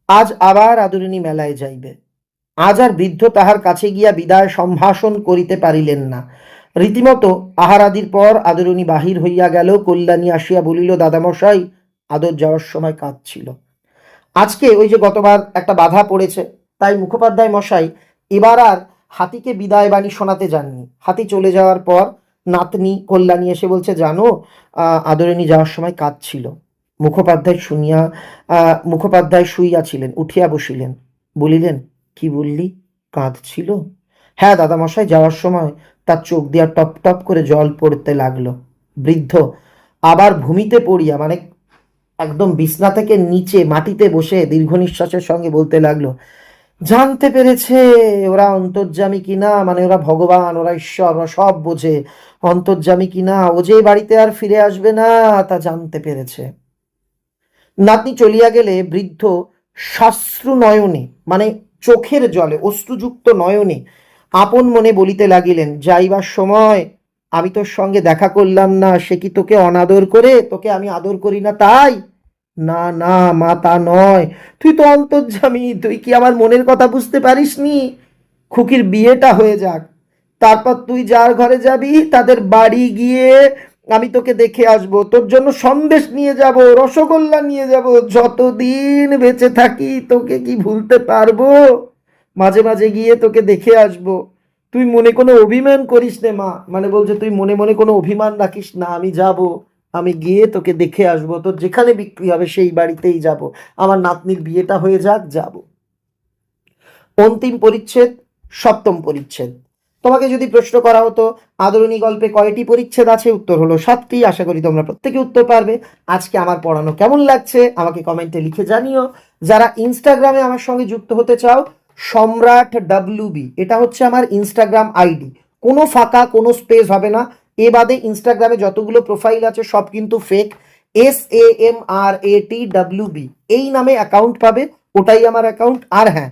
আজ আবার আদরিনী মেলায় যাইবে। আজ আর বৃদ্ধ তাহার কাছে গিয়া বিদায় সম্ভাষণ করিতে পারিলেন না। রীতিমতো আহারাদির পর আদরিনী বাহির হইয়া গেল। কল্যাণী আসিয়া বলিল, দাদামশাই আদর যাওয়ার সময় কাঁদছিল। আজকে ওই যে গতবার একটা বাধা পড়েছে, তাই মুখোপাধ্যায় মশাই এবার আর হাতিকে বিদায় বাণী শোনাতে যাননি। হাতি চলে যাওয়ার পর নাতনি কল্যাণী এসে বলছে, জানো আদরিনী যাওয়ার সময় কাঁদছিল। মুখোপাধ্যায় শুইয়াছিলেন, উঠিয়া বসিলেন, বলিলেন, কি বললি, কাঁদছিল? হ্যাঁ দাদামশাই, যাওয়ার সময় তার চোখ দিয়া টপ টপ করে জল পড়তে লাগলো। বৃদ্ধ আবার ভূমিতে পড়িয়া, মানে একদম বিছনা থেকে নিচে মাটিতে বসে দীর্ঘ নিঃশ্বাসের সঙ্গে বলতে লাগলো, জানতে পেরেছে ওরা অন্তর্যামী কিনা, মানে ওরা ভগবান, ওরা ঈশ্বর, ওরা সব বোঝে, অন্তর্যামী কিনা, ও যে বাড়িতে আর ফিরে আসবে না তা জানতে পেরেছে। নাতনি চলিয়া গেলে বৃদ্ধ শাশ্রু নয়নে, মানে চোখের জলে অশ্রুযুক্ত নয়নে আপন মনে বলিতে লাগিলেন, যাইবার সময় আমি তোর সঙ্গে দেখা করলাম না, সে কি তোকে অনাদর করে, তোকে আমি আদর করি না তাই? না না মা, তা নয়, তুই তো অন্তর্যামী, তুই কি আমার মনের কথা বুঝতে পারিসনি? খুকির বিয়েটা হয়ে যাক, তারপর তুই যার ঘরে যাবি তাদের বাড়ি গিয়ে আমি তোকে দেখে আসবো, তোর জন্য সন্দেশ নিয়ে যাব, রসগোল্লা নিয়ে যাব, যতদিন বেঁচে থাকি তোকে কি ভুলতে পারবো? মাঝে মাঝে গিয়ে তোকে দেখে আসবো। তুই মনে কোনো অভিমান করিস নে মা, মানে বলছে তুই মনে মনে কোনো অভিমান রাখিস না, আমি যাব, আমি গিয়ে তোকে দেখে আসবো, তোর যেখানে বিক্রি হবে সেই বাড়িতেই যাব, আমার নাতনির বিয়েটা হয়ে যাক, যাব। অন্তিম পরিচ্ছেদ, সপ্তম পরিচ্ছেদ। তোমাকে যদি প্রশ্ন করা হতো আদরিণী গল্পে কয়টি পরিচ্ছেদ আছে, উত্তর হলো 7টি। আশা করি তোমরা প্রত্যেকে উত্তর পারবে। আজকে আমার পড়ানো কেমন লাগছে আমাকে কমেন্টে লিখে জানিও। যারা ইনস্টাগ্রামে আমার সঙ্গে যুক্ত হতে চাও, সম্রাট WB, এটা হচ্ছে আমার ইনস্টাগ্রাম আইডি। কোনো ফাঁকা, কোনো স্পেস হবে না। এ বাদে ইনস্টাগ্রামে যতগুলো প্রোফাইল আছে সব কিন্তু ফেক। SAMRATWB এই নামে অ্যাকাউন্ট পাবে, ওটাই আমার অ্যাকাউন্ট। আর হ্যাঁ,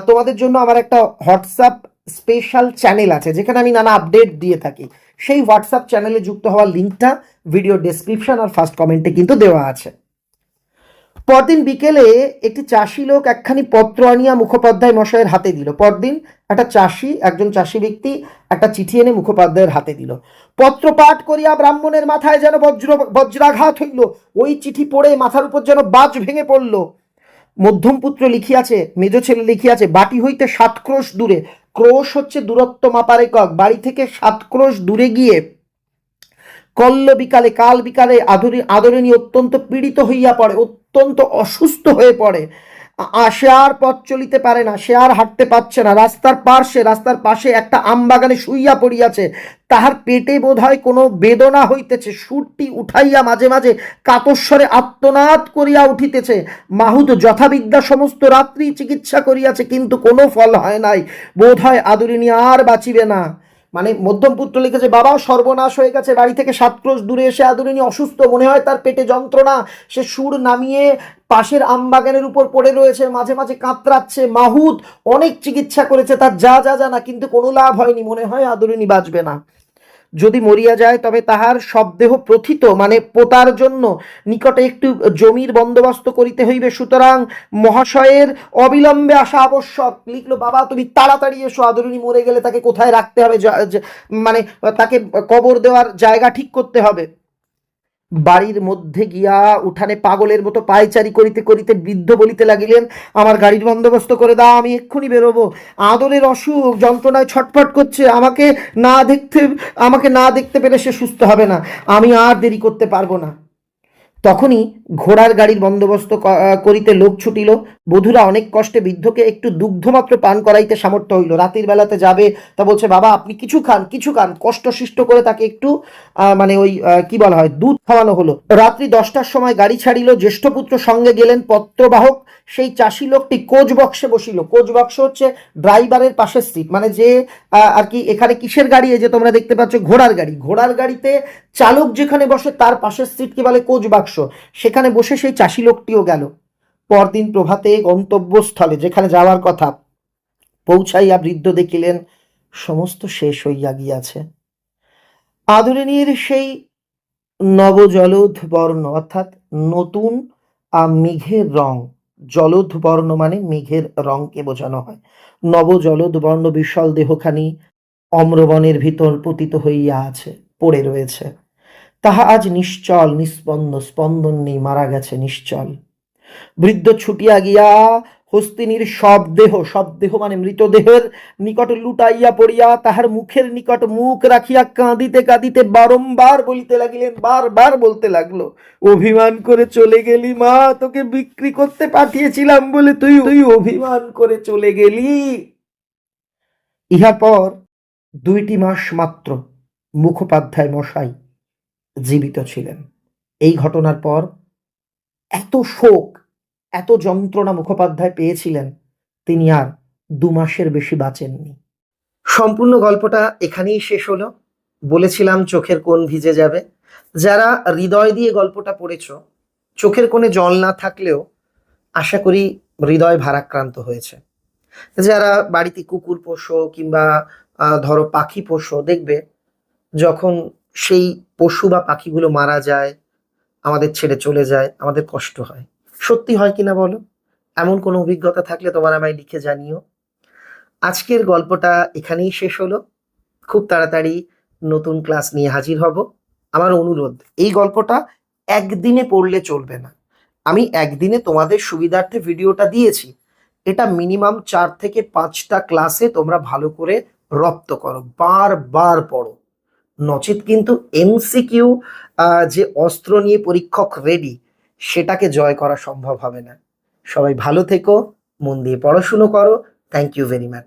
তোমাদের জন্য আমার একটা হোয়াটসঅ্যাপ স্পেশাল চ্যানেল আছে যেখানে আমি নানা আপডেট দিয়ে থাকি। সেই হোয়াটসঅ্যাপ চ্যানেলে যুক্ত হওয়ার লিঙ্কটা ভিডিও ডেসক্রিপশন আর ফার্স্ট কমেন্টে কিন্তু দেওয়া আছে। পরদিন বিকেলে একটি চাষি লোক একখানি পত্র আনিয়া মুখোপাধ্যায় মশাইয়ের হাতে দিল। পরদিন একজন চাষি ব্যক্তি একটা চিঠি এনে মুখোপাধ্যায়ের হাতে দিল। পত্র পাঠ করিয়া ব্রাহ্মণের মাথায় যেন বজ্রাঘাত হইল। ওই চিঠি পড়ে মাথার উপর যেন বাজ ভেঙে পড়ল। মধ্যম পুত্র লিখিয়াছে, মেজ ছেলে লিখিয়াছে, বাটি হইতে 7 ক্রোশ দূরে। ক্রোশ হচ্ছে দূরত্ব মাপার একক। বাড়ি থেকে 7 ক্রোশ দূরে গিয়ে কাল বিকালে আদরিণী অত্যন্ত পীড়িত হইয়া পড়ে, অত্যন্ত অসুস্থ হয়ে পড়ে। সে আর পথ চলিতে পারে না, সে আর হাঁটতে পারছে না। রাস্তার পাশে একটা আমবাগানে শুইয়া পড়িয়াছে। তাহার পেটে বোধ হয় কোনো বেদনা হইতেছে। সুরটি উঠাইয়া মাঝে মাঝে কাতস্বরে আত্মনাদ করিয়া উঠিতেছে। মাহুত যথাবিদ্যা সমস্ত রাত্রি চিকিৎসা করিয়াছে, কিন্তু কোনো ফল হয় নাই। বোধ হয় আদরিণী আর বাঁচিবে না। মানে মধ্যম পুত্র লিখেছে, বাবা সর্বনাশ হয়ে গেছে, বাড়ি থেকে 7 ক্রোশ দূরে এসে আদরিণী অসুস্থ, মনে হয় তার পেটে যন্ত্রণা। সে সুর নামিয়ে পাশের আমবাগানের উপর পড়ে রয়েছে, মাঝে মাঝে কাতরাচ্ছে। মাহুত অনেক চিকিৎসা করেছে, তার যা জানা, কিন্তু কোনো লাভ হয়নি। মনে হয় আদরিণী বাঁচবে না। যদি মরিয়া যায় তবে তাহার শবদেহ প্রথিত মানে পোতার জন্য নিকটে একটু জমির বন্দোবস্ত করিতে হইবে, সুতরাং মহাশয়ের অবিলম্বে আসা আবশ্যক। লিখলো, বাবা তুমি তাড়াতাড়ি এসো, আদরিণী মরে গেলে তাকে কোথায় রাখতে হবে, মানে তাকে কবর দেওয়ার জায়গা ঠিক করতে হবে। বাড়ির মধ্যে গিয়া উঠানে পাগলের মতো পায়চারি করিতে করিতে বৃদ্ধ বলিতে লাগিলেন, আমার গাড়ির বন্দোবস্ত করে দাও, আমি এক্ষুনি বেরোবো। আদরের অসুখ, যন্ত্রণায় ছটফট করছে, আমাকে না দেখতে পেলে সে সুস্থ হবে না, আমি আর দেরি করতে পারবো না। তখনই ঘোড়ার গাড়ির বন্দোবস্ত করিতে লোক ছুটিল। বধূরা অনেক কষ্টে বৃদ্ধকে একটু দুগ্ধমাত্র পান করাইতে সামর্থ্য হইল। রাতের বেলাতে যাবে, তা বলছে, বাবা আপনি কিছু খান, কষ্ট সৃষ্ট করে তাকে একটু মানে ওই কি বলা হয়, দুধ খাওয়ানো হলো। রাত্রি 10টার সময় গাড়ি ছাড়িল। জ্যেষ্ঠ পুত্র সঙ্গে গেলেন। পত্রবাহক সেই চাষি লোকটি কোচ বক্সে বসিল। কোচ বক্স হচ্ছে ড্রাইভারের পাশের সিট, মানে যে আর কি এখানে কিসের গাড়ি, এই যে তোমরা দেখতে পাচ্ছ ঘোড়ার গাড়ি, ঘোড়ার গাড়িতে চালক যেখানে বসে তার পাশের সিট কি বলে, কোচ বাক্স। সেখানে বসে সেই চাষি লোকটিও গেল। পরদিন প্রভাতে গন্তব্যস্থলে যেখানে যাওয়ার কথা পৌঁছাইয়া বৃদ্ধ দেখিলেন সমস্ত শেষ হইয়া গিয়াছে। আদরিণীর সেই নবজলধ বর্ণ, অর্থাৎ নতুন মেঘের রং, জলধ বর্ণ মানে মেঘের রংকে বোঝানো হয়। নবজলধ বর্ণ বিশাল দেহখানি অম্রবনের ভিতর পতিত হইয়া আছে, পড়ে রয়েছে। তাহা আজ নিশ্চল, নিস্পন্দ, স্পন্দন নেই, মারা গেছে নিশ্চল। বৃদ্ধ ছুটিয়া গিয়া হস্তিনীর শবদেহ মানে মৃতদেহের নিকট লুটাইয়া পড়িয়া তাহার মুখের নিকট মুখ রাখিয়া কাঁদিতে কাঁদিতে বারবার বলতে লাগলো, অভিমান করে চলে গেলি মা, তোকে বিক্রি করতে পাঠিয়েছিলাম বলে তুই অভিমান করে চলে গেলি। ইহার পর 2টি মাস মাত্র মুখোপাধ্যায় মশাই জীবিত ছিলেন। এই ঘটনার পর এত শোক, এত যন্ত্রণা মুখোপাধ্যায় পেয়েছিলেন, তিনি আর 2 মাসের বেশি বাঁচেননি। সম্পূর্ণ গল্পটা এখানেই শেষ হলো। বলেছিলাম চোখের কোণ ভিজে যাবে। যারা হৃদয় দিয়ে গল্পটা পড়েছ, চোখের কোণে জল না থাকলেও আশা করি হৃদয় ভারাক্রান্ত হয়েছে। যারা বাড়িতে কুকুর পোষো কিংবা ধরো পাখি পোষো, দেখবে যখন সেই পশু বা পাখিগুলো মারা যায় আমাদের ছেড়ে চলে যায়, আমাদের কষ্ট হয়। সত্যি হয় কিনা বলো? এমন কোনো অভিজ্ঞতা থাকলে তোমার আমায় লিখে জানিও। আজকের গল্পটা এখানেই শেষ হলো। খুব তাড়াতাড়ি নতুন ক্লাস নিয়ে হাজির হব। আমার অনুরোধ, এই গল্পটা একদিনে পড়লে চলবে না। আমি একদিনে তোমাদের সুবিধার্থে ভিডিওটা দিয়েছি। এটা মিনিমাম 4 থেকে 5টা ক্লাসে তোমরা ভালো করে রপ্ত করো, বারবার পড়ো। নচেৎ কিন্তু এমসিকিউ যে অস্ত্র নিয়ে পরীক্ষক রেডি, সেটাকে জয় করা সম্ভব হবে না। সবাই ভালো থেকো, মন দিয়ে পড়াশুনো করো। Thank you very much.